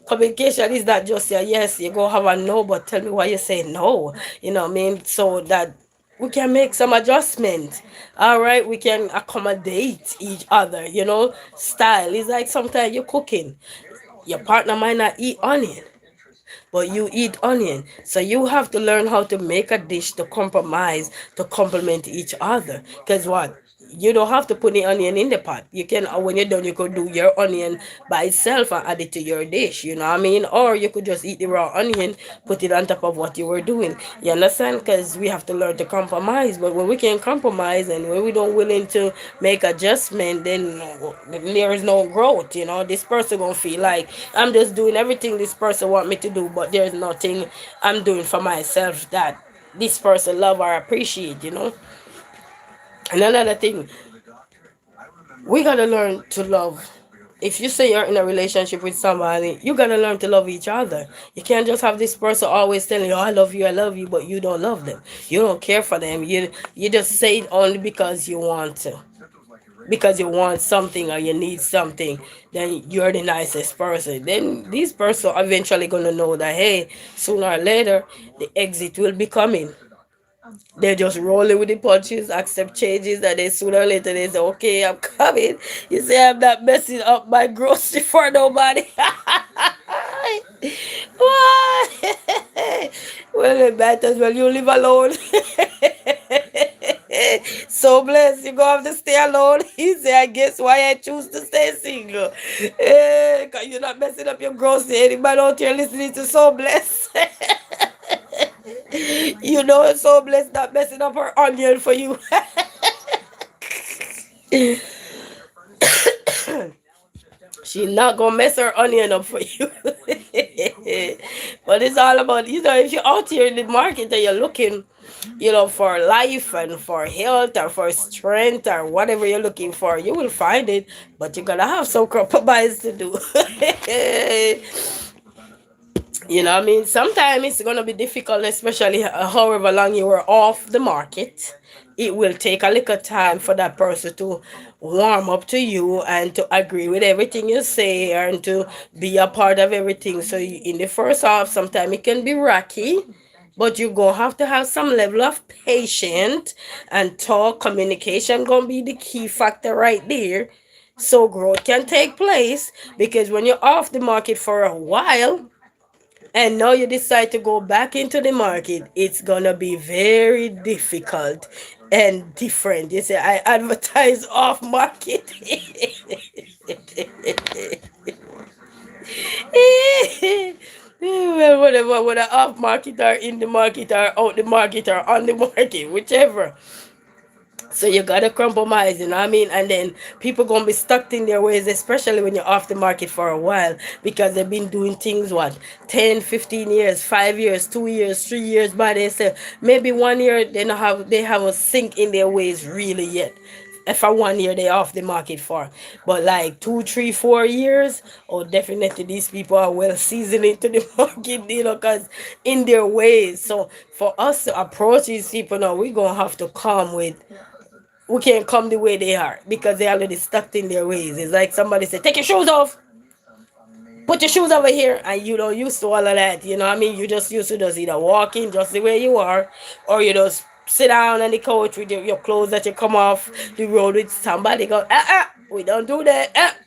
communication is not just a yes, you go have a no, but tell me why you say no. You know what I mean? So that we can make some adjustment. All right, we can accommodate each other, style. It's like sometimes you're cooking. Your partner might not eat onion, but you eat onion. So you have to learn how to make a dish to compromise, to complement each other. Because what? You don't have to put the onion in the pot. You can, when you're done, you could do your onion by itself and add it to your dish. You know what I mean? Or you could just eat the raw onion, put it on top of what you were doing. You understand? Because we have to learn to compromise. But when we can compromise and when we don't willing to make adjustment, then there is no growth. This person gonna feel like I'm just doing everything this person want me to do, but there's nothing I'm doing for myself that this person love or appreciate. And another thing, We gotta learn to love. If you say you're in a relationship with somebody, you gotta learn to love each other. You can't just have this person always telling you, "Oh, I love you," but you don't love them. You don't care for them. You just say it only because you want to, because you want something or you need something. Then you're the nicest person. Then this person eventually gonna know that, hey, sooner or later the exit will be coming. They're just rolling with the punches, accept changes, and then sooner or later they say, okay, I'm coming. You say, I'm not messing up my grocery for nobody. What? Well, it might as well you live alone. So blessed, you gonna have to stay alone. He said, I guess why I choose to stay single. Cause you're not messing up your grocery. Anybody out here listening to So Blessed? You know, So Blessed not messing up her onion for you. She not gonna mess her onion up for you. But it's all about, if you're out here in the market and you're looking, for life and for health or for strength or whatever you're looking for, you will find it. But you gotta have some compromise to do. What I mean? Sometimes it's gonna be difficult, especially however long you were off the market. It will take a little time for that person to warm up to you and to agree with everything you say and to be a part of everything. So in the first half, sometimes it can be rocky, but you're gonna have to have some level of patience and talk. Communication gonna be the key factor right there. So growth can take place, because when you're off the market for a while and now you decide to go back into the market, it's gonna be very difficult and different. You say, I advertise off market. Well, whatever, whether off market or in the market or out the market or on the market, whichever. So you gotta compromise, you know what I mean? And then people gonna be stuck in their ways, especially when you're off the market for a while, because they've been doing things, what, 10, 15 years, 5 years, 2 years, 3 years by themselves. Maybe 1 year they haven't sink in their ways really yet. If for 1 year they off the market for. But like 2, 3, 4 years, oh definitely these people are well seasoned into the market, because in their ways. So for us to approach these people now, we're gonna have to come with, we can't come the way they are because they already stuck in their ways. It's like somebody said, take your shoes off, put your shoes over here, and you don't used to all of that. You know what I mean? You just used to just either walk in just the way you are, or you just sit down on the couch with your clothes that you come off the road with somebody go, we don't do that.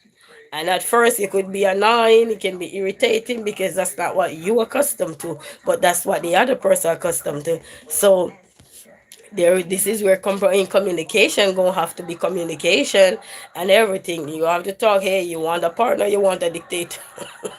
And at first it could be annoying, it can be irritating because that's not what you accustomed to, but that's what the other person accustomed to. So there, this is where in communication gonna have to be communication and everything. You have to talk, hey, you want a partner, you want a dictator.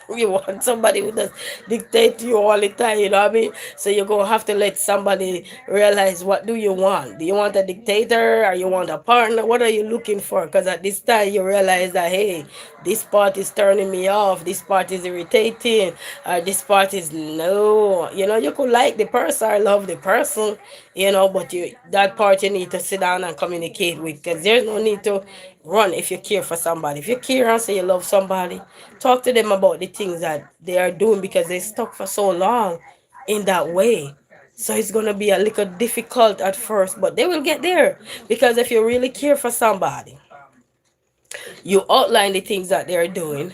You want somebody who does dictate to you all the time, you know what I mean? So you're gonna have to let somebody realize, what do you want? Do you want a dictator or you want a partner? What are you looking for? Because at this time you realize that, hey, this part is turning me off, this part is irritating, this part is no. You could like the person or love the person, but that part you need to sit down and communicate with, because there's no need to run. If you care for somebody, if you care and say you love somebody, talk to them about the things that they are doing, because they stuck for so long in that way. So it's gonna be a little difficult at first, but they will get there, because if you really care for somebody, you outline the things that they're doing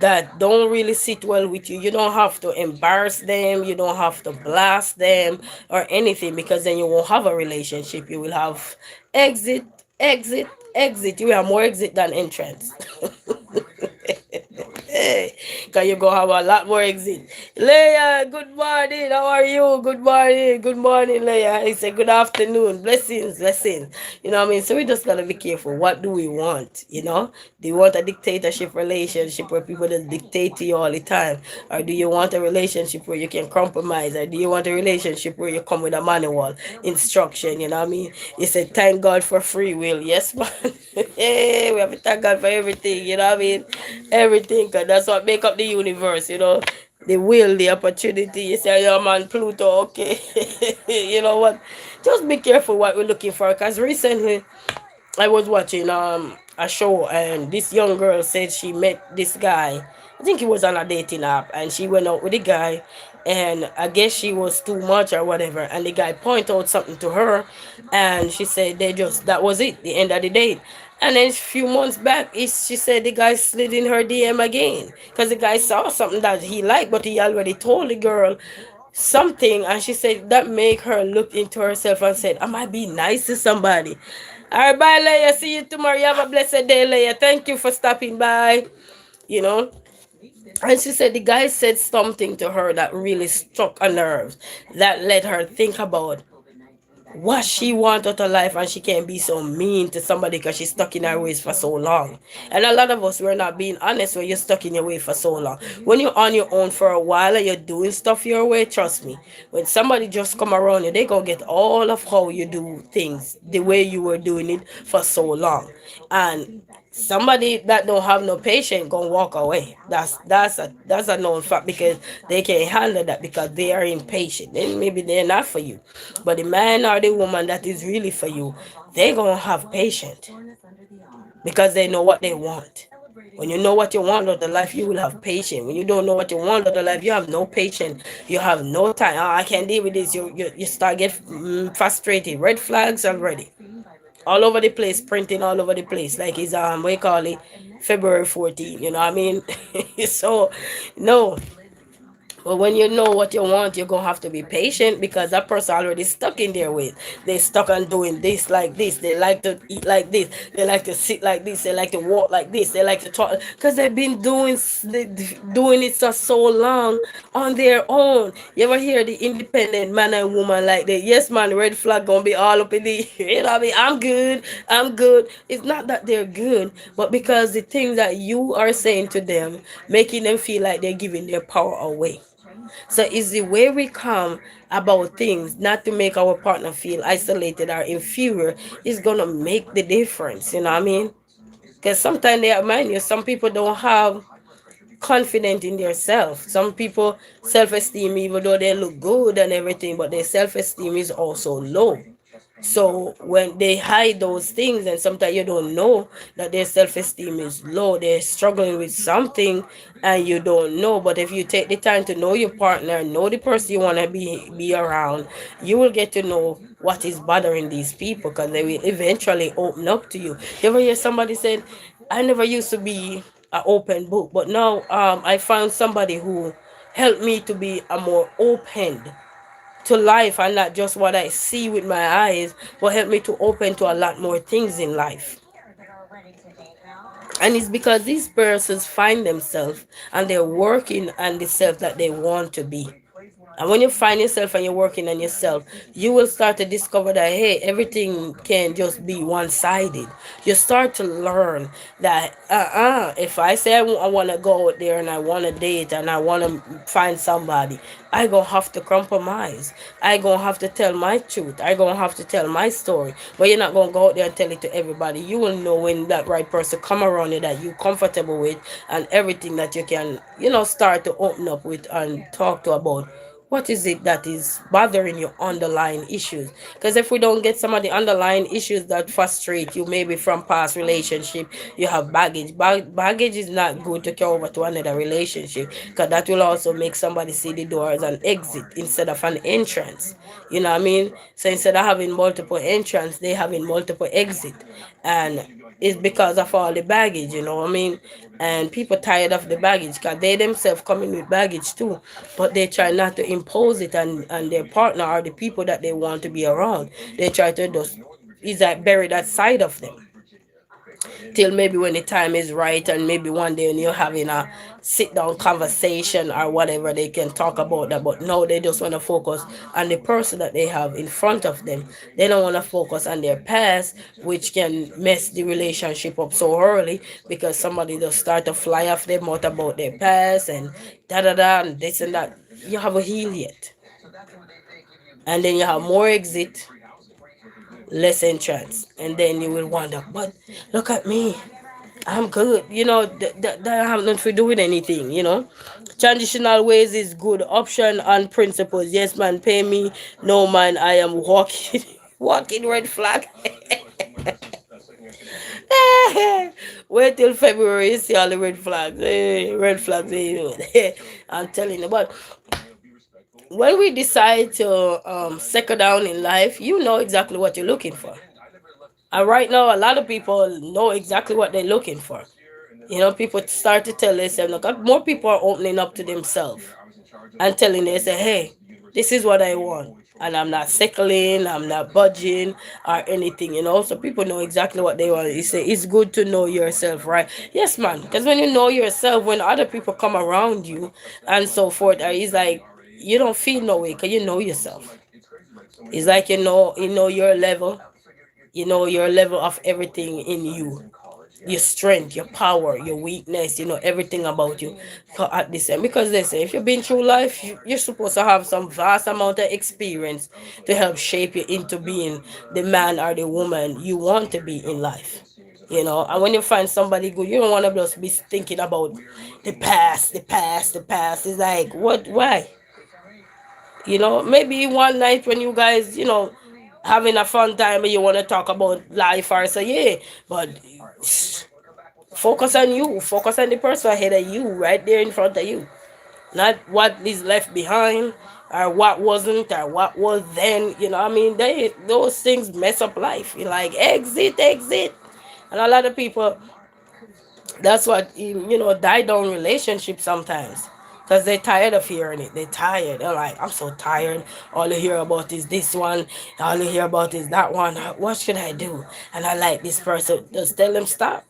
that don't really sit well with you. You don't have to embarrass them, you don't have to blast them or anything, because then you won't have a relationship. You will have exit, exit, exit. You will have more exit than entrance. Because you're going to have a lot more exit. Leia, good morning. How are you? Good morning. Good morning, Leia. It's a good afternoon. Blessings, blessings. You know what I mean? So we just got to be careful. What do we want? Do you want a dictatorship relationship where people just dictate to you all the time? Or do you want a relationship where you can compromise? Or do you want a relationship where you come with a manual, instruction? You know what I mean? You say, thank God for free will. Yes, man. Hey, we have to thank God for everything. You know what I mean? Everything. Cause that's what make up the universe. The will, the opportunity. You say, yeah, man, Pluto, okay. You know what? Just be careful what we're looking for. Because recently, I was watching a show, and this young girl said she met this guy. I think he was on a dating app, and she went out with the guy, and I guess she was too much or whatever. And the guy pointed out something to her, and she said they just that was it, the end of the date. And then a few months back, she said the guy slid in her DM again because the guy saw something that he liked, but he already told the girl something, and she said that make her look into herself and said, "Am I being nice to somebody?" All right, bye, Leia. See you tomorrow. You have a blessed day, Leia. Thank you for stopping by. You know, and she said the guy said something to her that really struck a nerve, that let her think about what she wants out of life, and she can't be so mean to somebody because she's stuck in her ways for so long. And a lot of us, we're not being honest when you're stuck in your way for so long. When you're on your own for a while and you're doing stuff your way, trust me, when somebody just come around you, they gonna get all of how you do things the way you were doing it for so long. And somebody that don't have no patience gonna walk away. That's a known fact, because they can't handle that because they are impatient. Then maybe they're not for you. But the man or the woman that is really for you, they gonna have patience because they know what they want. When you know what you want out of life, you will have patience. When you don't know what you want out of life, you have no patience. You have no time. Oh, I can't deal with this. You start get frustrated. Red flags already all over the place, printing all over the place, like it's what you call it, February 14th. You know what I mean? So, no, but when you know what you want, you're gonna have to be patient because that person already stuck in their ways. They stuck on doing this like this. They like to eat like this. They like to sit like this. They like to walk like this. They like to talk because they've been doing it for so long on their own. You ever hear the independent man and woman like that? Yes, man, red flag gonna be all up in the. You know what I mean? I'm good. I'm good. It's not that they're good, but because the things that you are saying to them, making them feel like they're giving their power away. So it's the way we come about things, not to make our partner feel isolated or inferior, is gonna make the difference. You know what I mean? Because sometimes they mind you, some people don't have confidence in their self. Some people self-esteem, even though they look good and everything, but their self-esteem is also low. So when they hide those things, and sometimes you don't know that their self-esteem is low, they're struggling with something, and you don't know. But if you take the time to know your partner, know the person you want to be around, you will get to know what is bothering these people, because they will eventually open up to you. You ever hear somebody said, "I never used to be an open book, but now I found somebody who helped me to be a more open to life, and not just what I see with my eyes, but help me to open to a lot more things in life." And it's because these persons find themselves and they're working on the self that they want to be. And when you find yourself and you're working on yourself, you will start to discover that, hey, everything can just be one sided. You start to learn that, if I say I want to go out there and I want to date and I want to find somebody, I gonna have to compromise. I gonna have to tell my truth. I gonna have to tell my story. But you're not gonna go out there and tell it to everybody. You will know when that right person come around you that you comfortable with, and everything that you can, start to open up with and talk to about what is it that is bothering your underlying issues. Because if we don't get some of the underlying issues that frustrate you, maybe from past relationship, you have baggage. Baggage is not good to carry over to another relationship, because that will also make somebody see the door as an exit instead of an entrance. You know what I mean? So instead of having multiple entrance, they having multiple exit. And it's because of all the baggage, you know what I mean? And people tired of the baggage because they themselves coming with baggage too, but they try not to impose it on their partner or the people that they want to be around. They try to just is that bury that side of them till maybe when the time is right, and maybe one day when you're having a sit down conversation or whatever, they can talk about that. But no, they just want to focus on the person that they have in front of them. They don't want to focus on their past, which can mess the relationship up so early, because somebody just start to fly off their mouth about their past and da da da and this and that. You haven't healed yet, and then you have more exit, less entrance, and then you will wonder, but look at me, I'm good. That have nothing to do with anything. Traditional ways is good option and principles. Yes, man, pay me. No, man, I am walking, walking red flag. Wait till February, you see all the red flags. Red flags. I'm telling you. But when we decide to settle down in life, you know exactly what you're looking for. And right now, a lot of people know exactly what they're looking for. You know, people start to tell themselves, look, more people are opening up to themselves and telling they say, hey, this is what I want. And I'm not settling, I'm not budging or anything, you know. So people know exactly what they want. You say it's good to know yourself, right? Yes, man. Because when you know yourself, when other people come around you and so forth, it's like you don't feel no way because you know yourself. It's like you know your level, you know your level of everything in you, your strength, your power, your weakness, you know everything about you. At this end, because they say if you've been through life, you're supposed to have some vast amount of experience to help shape you into being the man or the woman you want to be in life. You know, and when you find somebody good, you don't want to just be thinking about the past, the past, the past. It's like, what, why? You know, maybe one night when you guys, having a fun time and you want to talk about life or so, yeah, but focus on you. Focus on the person ahead of you, right there in front of you. Not what is left behind or what wasn't or what was then. You know, I mean, those things mess up life. You're like, exit, exit. And a lot of people, that's what, die down relationships sometimes. Because they're tired of hearing it. They're tired. They're like, I'm so tired. All you hear about is this one. All you hear about is that one. What should I do? And I like this person. Just tell them stop.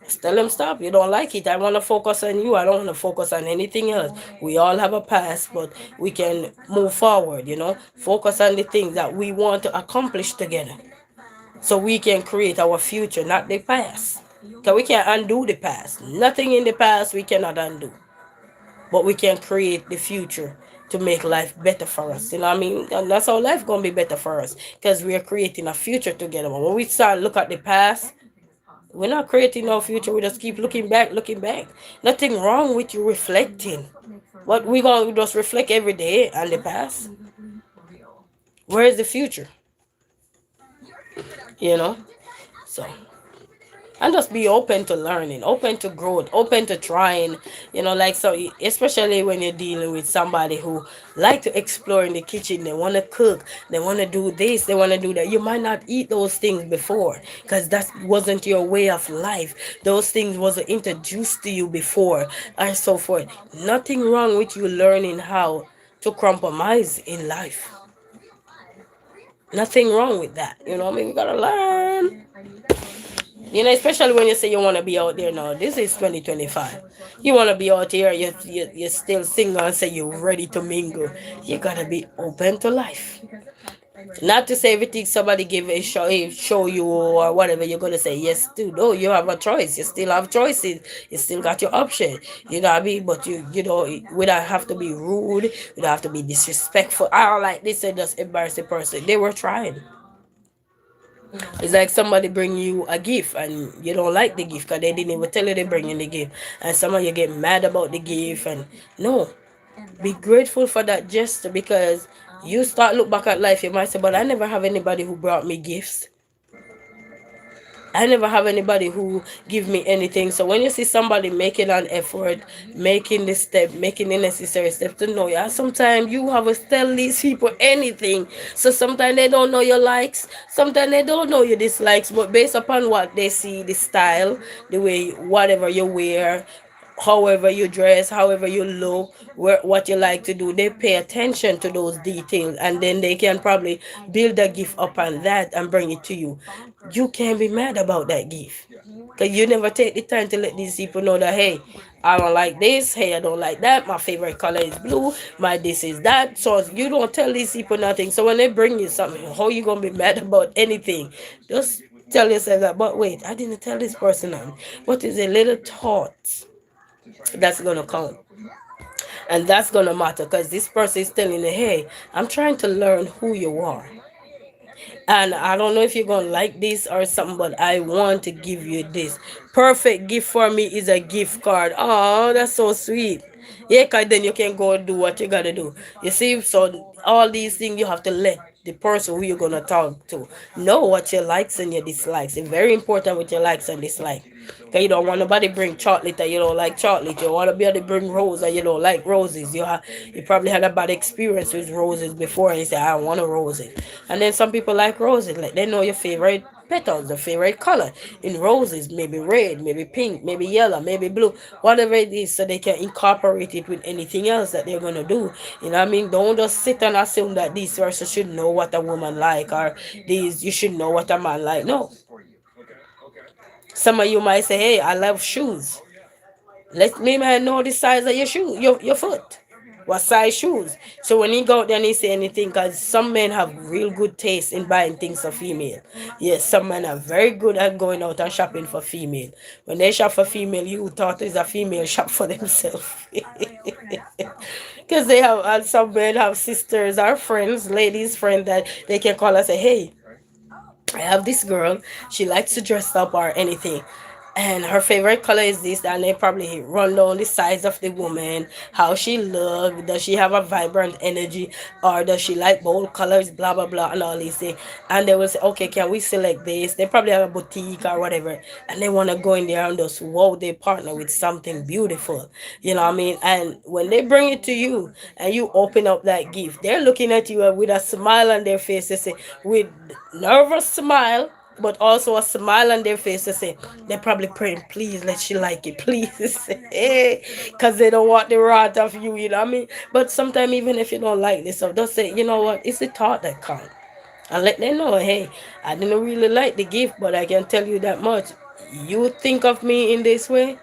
Just tell them stop. You don't like it. I want to focus on you. I don't want to focus on anything else. We all have a past, but we can move forward, Focus on the things that we want to accomplish together. So we can create our future, not the past. Because we can't undo the past. Nothing in the past we cannot undo. But we can create the future to make life better for us. You know what I mean? And that's how life gonna be better for us. Because we are creating a future together. But when we start look at the past, we're not creating no future. We just keep looking back, looking back. Nothing wrong with you reflecting. But we gonna just reflect every day on the past. Where is the future? You know? So and just be open to learning, open to growth, open to trying, like, so especially when you're dealing with somebody who like to explore in the kitchen. They want to cook, they want to do this, they want to do that. You might not eat those things before because that wasn't your way of life. Those things wasn't introduced to you before and so forth. Nothing wrong with you learning how to compromise in life. Nothing wrong with that. I mean, we gotta learn. Especially when you say you want to be out there now. This is 2025. You want to be out here, you're still single and say you're ready to mingle. You got to be open to life. Not to say everything somebody give show you or whatever, you're going to say yes to. No, you have a choice. You still have choices. You still got your option. You know what I mean? But we don't have to be rude. We don't have to be disrespectful. I don't like this and just embarrass the person. They were trying. It's like somebody bring you a gift and you don't like the gift because they didn't even tell you they bring you the gift. And some of you get mad about the gift. And no, be grateful for that gesture because you start look back at life. You might say, but I never have anybody who brought me gifts. I never have anybody who give me anything. So when you see somebody making an effort, making the step, making the necessary step to know you, sometimes you have to tell these people anything. So sometimes they don't know your likes, sometimes they don't know your dislikes, but based upon what they see, the style, the way whatever you wear, however you dress, however you look, what you like to do, they pay attention to those details and then they can probably build a gift upon that and bring it to you. You can't be mad about that gift because you never take the time to let these people know that, hey, I don't like this, hey, I don't like that, my favorite color is blue, my this is that. So you don't tell these people nothing. So when they bring you something, how you gonna be mad about anything? Just tell yourself that, but wait, I didn't tell this person on. What is a little thought that's gonna count, and that's gonna matter because this person is telling you, hey, I'm trying to learn who you are, and I don't know if you're gonna like this or something, but I want to give you this. Perfect gift for me is a gift card. Oh, that's so sweet. Yeah, cause then you can go and do what you gotta do. You see, so all these things you have to let the person who you're gonna talk to. Know what your likes and your dislikes. It's very important with your likes and dislikes. Cause you don't want nobody bring chocolate that you don't like chocolate. You want to be able to bring rose that you don't like roses. You probably had a bad experience with roses before and you say I don't want a roses. And then some people like roses. Like they know your favorite petals, the favorite color in roses, maybe red, maybe pink, maybe yellow, maybe blue, whatever it is, so they can incorporate it with anything else that they're gonna do. You know what I mean? Don't just sit and assume that this person should know what a woman like or these you should know what a man like. No. Some of you might say, hey, I love shoes. Let me man know the size of your shoe, your foot. What size shoes? So when he go out there and he say anything, cause some men have real good taste in buying things for female. Yes, some men are very good at going out and shopping for female. When they shop for female, you thought it's a female shop for themselves. Cause they have and some men have sisters or friends, ladies friend that they can call and say, hey, I have this girl. She likes to dress up or anything. And her favorite color is this, and they probably run down the size of the woman, how she look, does she have a vibrant energy, or does she like bold colors, blah blah blah, and all these things. And they will say, okay, can we select this? They probably have a boutique or whatever, and they want to go in there and just wow, they partner with something beautiful, you know what I mean? And when they bring it to you, and you open up that gift, they're looking at you with a smile on their face. They say, with nervous smile but also a smile on their face to say they're probably praying, please let she like it, please, because they don't want the wrath of you, you know what I mean? But sometimes even if you don't like this stuff, they'll say, you know what, it's the thought that counts, and let them know, hey, I didn't really like the gift, but I can tell you that much. You think of me in this way,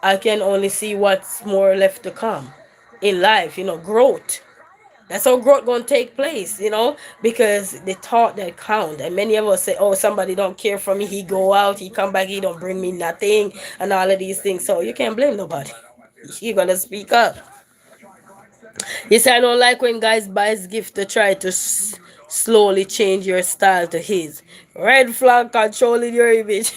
I can only see what's more left to come in life, growth. That's how growth gonna take place, because the thought that count. And many of us say, "Oh, somebody don't care for me. He go out, he come back, he don't bring me nothing, and all of these things." So you can't blame nobody. You gotta speak up. You say I don't like when guys buys gift to try to slowly change your style to his. Red flag controlling your image.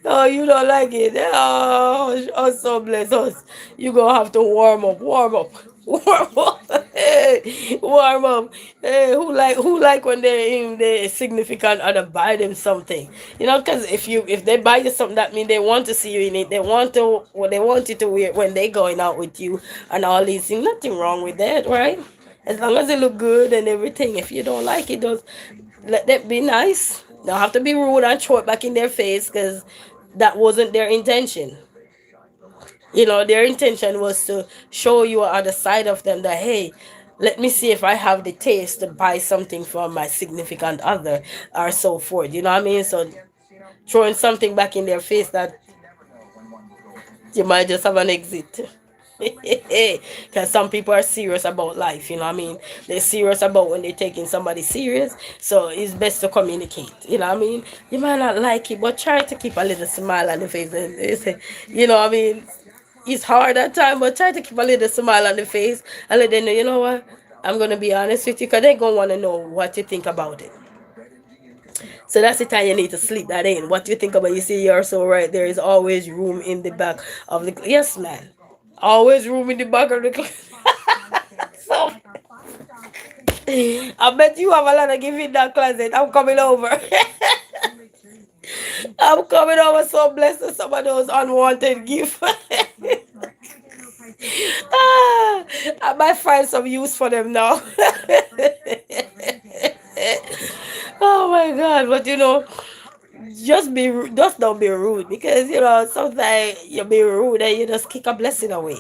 No, you don't like it. Oh, oh, so bless us. You gonna have to warm up, warm up, warm up, hey, warm up. Hey, who like when they in the significant other buy them something? Because if they buy you something, that means they want to see you in it. They want to, well, they want you to wear it when they going out with you and all these things. Nothing wrong with that, right? As long as it look good and everything. If you don't like it, just let that be nice. Don't have to be rude and throw it back in their face because that wasn't their intention. Their intention was to show you other side of them that, hey, let me see if I have the taste to buy something for my significant other or so forth. You know what I mean? So throwing something back in their face that you might just have an exit. Because some people are serious about life, you know what I mean? They're serious about when they're taking somebody serious. So it's best to communicate, you know what I mean? You might not like it, but try to keep a little smile on the face. And you know what I mean? It's hard at times, but try to keep a little smile on the face and let them know, you know what? I'm going to be honest with you because they're going to want to know what you think about it. So that's the time you need to sleep that in. What you think about, you see, you're so right. There is always room in the back of the. Yes, man. Always room in the back of the class. So I bet you have a lot of gift in that closet. I'm coming over. I'm coming over so blessed with some of those unwanted gifts. I might find some use for them now. Oh my god, but just don't be rude because sometimes you be rude and you just kick a blessing away.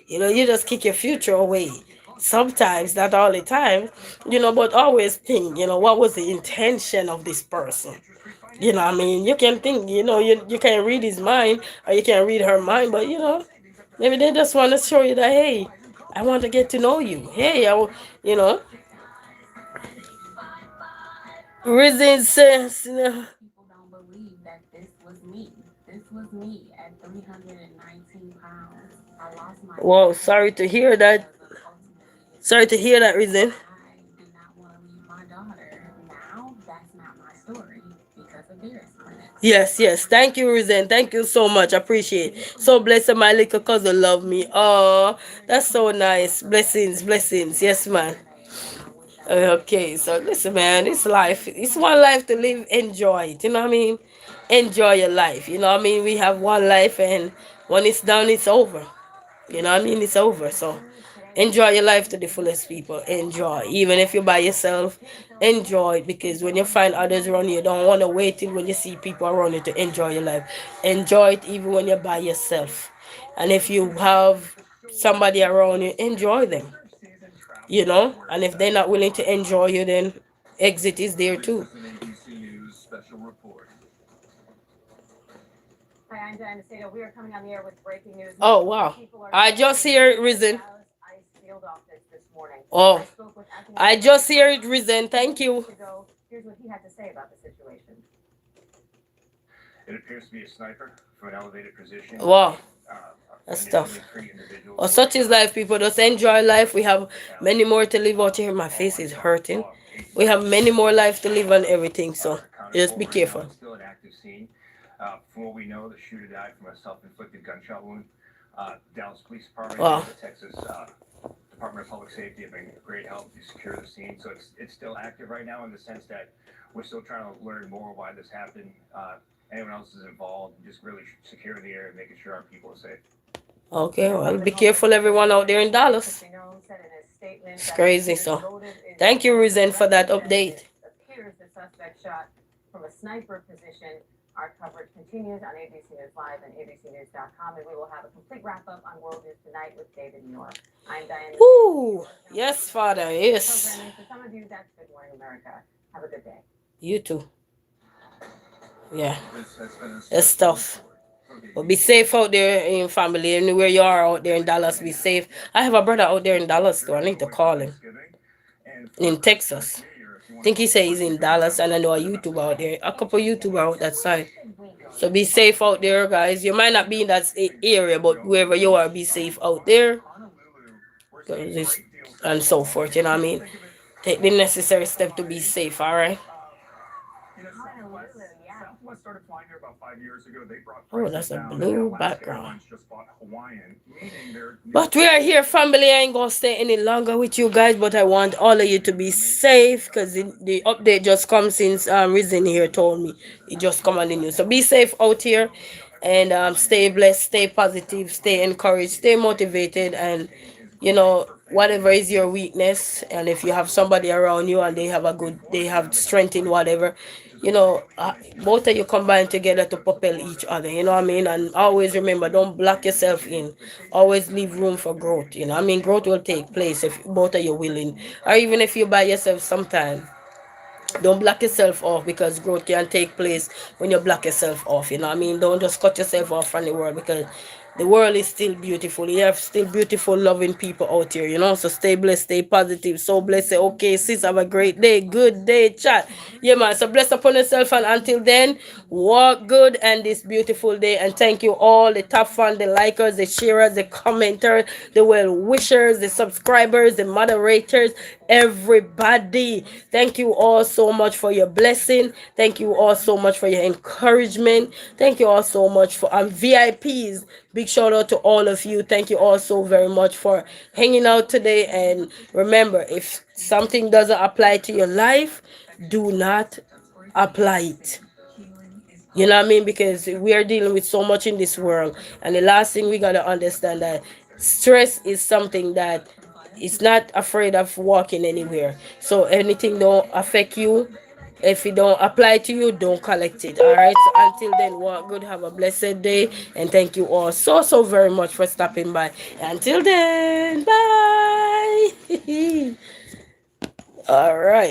You just kick your future away. Sometimes, not all the time, but always think, what was the intention of this person? I mean, you can think, you can read his mind or you can read her mind, but maybe they just want to show you that, hey, I want to get to know you. Hey, you know, resistance. Whoa, sorry to hear that. Sorry to hear that, reason. Yes, yes. Thank you, Reason. Thank you so much. Appreciate. So blessed my little cousin love me. Oh, that's so nice. Blessings, blessings. Yes, man. Okay, so listen, man, it's life. It's one life to live. Enjoy it. You know what I mean? Enjoy your life. You know what I mean? We have one life, and when it's done, it's over. You know what I mean? It's over. So enjoy your life to the fullest, people. Enjoy. Even if you're by yourself, enjoy it, because when you find others around you, you don't want to wait till when you see people around you to enjoy your life. Enjoy it even when you're by yourself. And if you have somebody around you, enjoy them. You know? And if they're not willing to enjoy you, then exit is there too. Hi, I'm Diana Sato. We are coming on the air with breaking news. Oh, wow. I just hear it risen. ICE field office this morning. Oh, I spoke with acting I just hear it risen. Thank you. ago. Here's what he had to say about the situation. It appears to be a sniper from an elevated position. Wow. That's tough. Well, such is life, people. Just enjoy life. We have many more to live out here. My face is hurting. We have many more life to live and everything. So just be careful. Still an active scene. From what we know, the shooter died from a self-inflicted gunshot wound. Dallas Police Department Wow. and the Texas Department of Public Safety have been great help to secure the scene. So it's still active right now in the sense that we're still trying to learn more why this happened. Anyone else is involved, just really secure the area, making sure our people are safe. Okay, well, be careful, everyone out there in Dallas. It's crazy. So, thank you, Risen, for that update. Appears the suspect shot from a sniper position. Our coverage continues on ABC News Live and abcnews.com, and we will have a complete wrap-up on World News Tonight with David Muir. I'm Diane. Woo! Yes, Father, yes. Programming for some of you, that's Good Morning America. Have a good day. You too. Yeah, that's tough. But be safe out there in family. Anywhere you are out there in Dallas, be safe. I have a brother out there in Dallas too. I need to call him. In Texas. I think he says he's in Dallas, and I know a YouTuber out there. A couple YouTuber out that side. So be safe out there, guys. You might not be in that area, but wherever you are, be safe out there. And so forth, you know what I mean? Take the necessary step to be safe, alright? Southwest started flying there about 5 years ago. They brought Oh, that's prices a down. blue Alaska background. Airlines just bought Hawaiian, meaning they're But we are here, family. I ain't gonna stay any longer with you guys, but I want all of you to be safe, because the update just come since Risen here told me. It just come on the news. So be safe out here, and stay blessed, stay positive, stay encouraged, stay motivated, and whatever is your weakness, and if you have somebody around you and they have strength in whatever, both of you combine together to propel each other, you know what I mean? And always remember, don't block yourself in. Always leave room for growth, you know what I mean? Growth will take place if both of you willing, or even if you're by yourself sometime. Don't block yourself off, because growth can take place when you block yourself off, you know what I mean? Don't just cut yourself off from the world, because the world is still beautiful. You have still beautiful loving people out here, so stay blessed, stay positive. So blessed. Say, okay, sis, have a great day, good day, chat. Yeah, man, so bless upon yourself, and until then, walk good and this beautiful day. And thank you all, the top fan, the likers, the sharers, the commenters, the well wishers, the subscribers, the moderators, everybody. Thank you all so much for your blessing. Thank you all so much for your encouragement. Thank you all so much for VIPs. Big shout out to all of you. Thank you all so very much for hanging out today. And remember, if something doesn't apply to your life, do not apply it. You know what I mean? Because we are dealing with so much in this world. And the last thing we got to understand, that stress is something that is not afraid of walking anywhere. So anything don't affect you, if it don't apply to you, don't collect it. All right. So until then, walk good. Have a blessed day, and thank you all so very much for stopping by. Until then, bye. All right.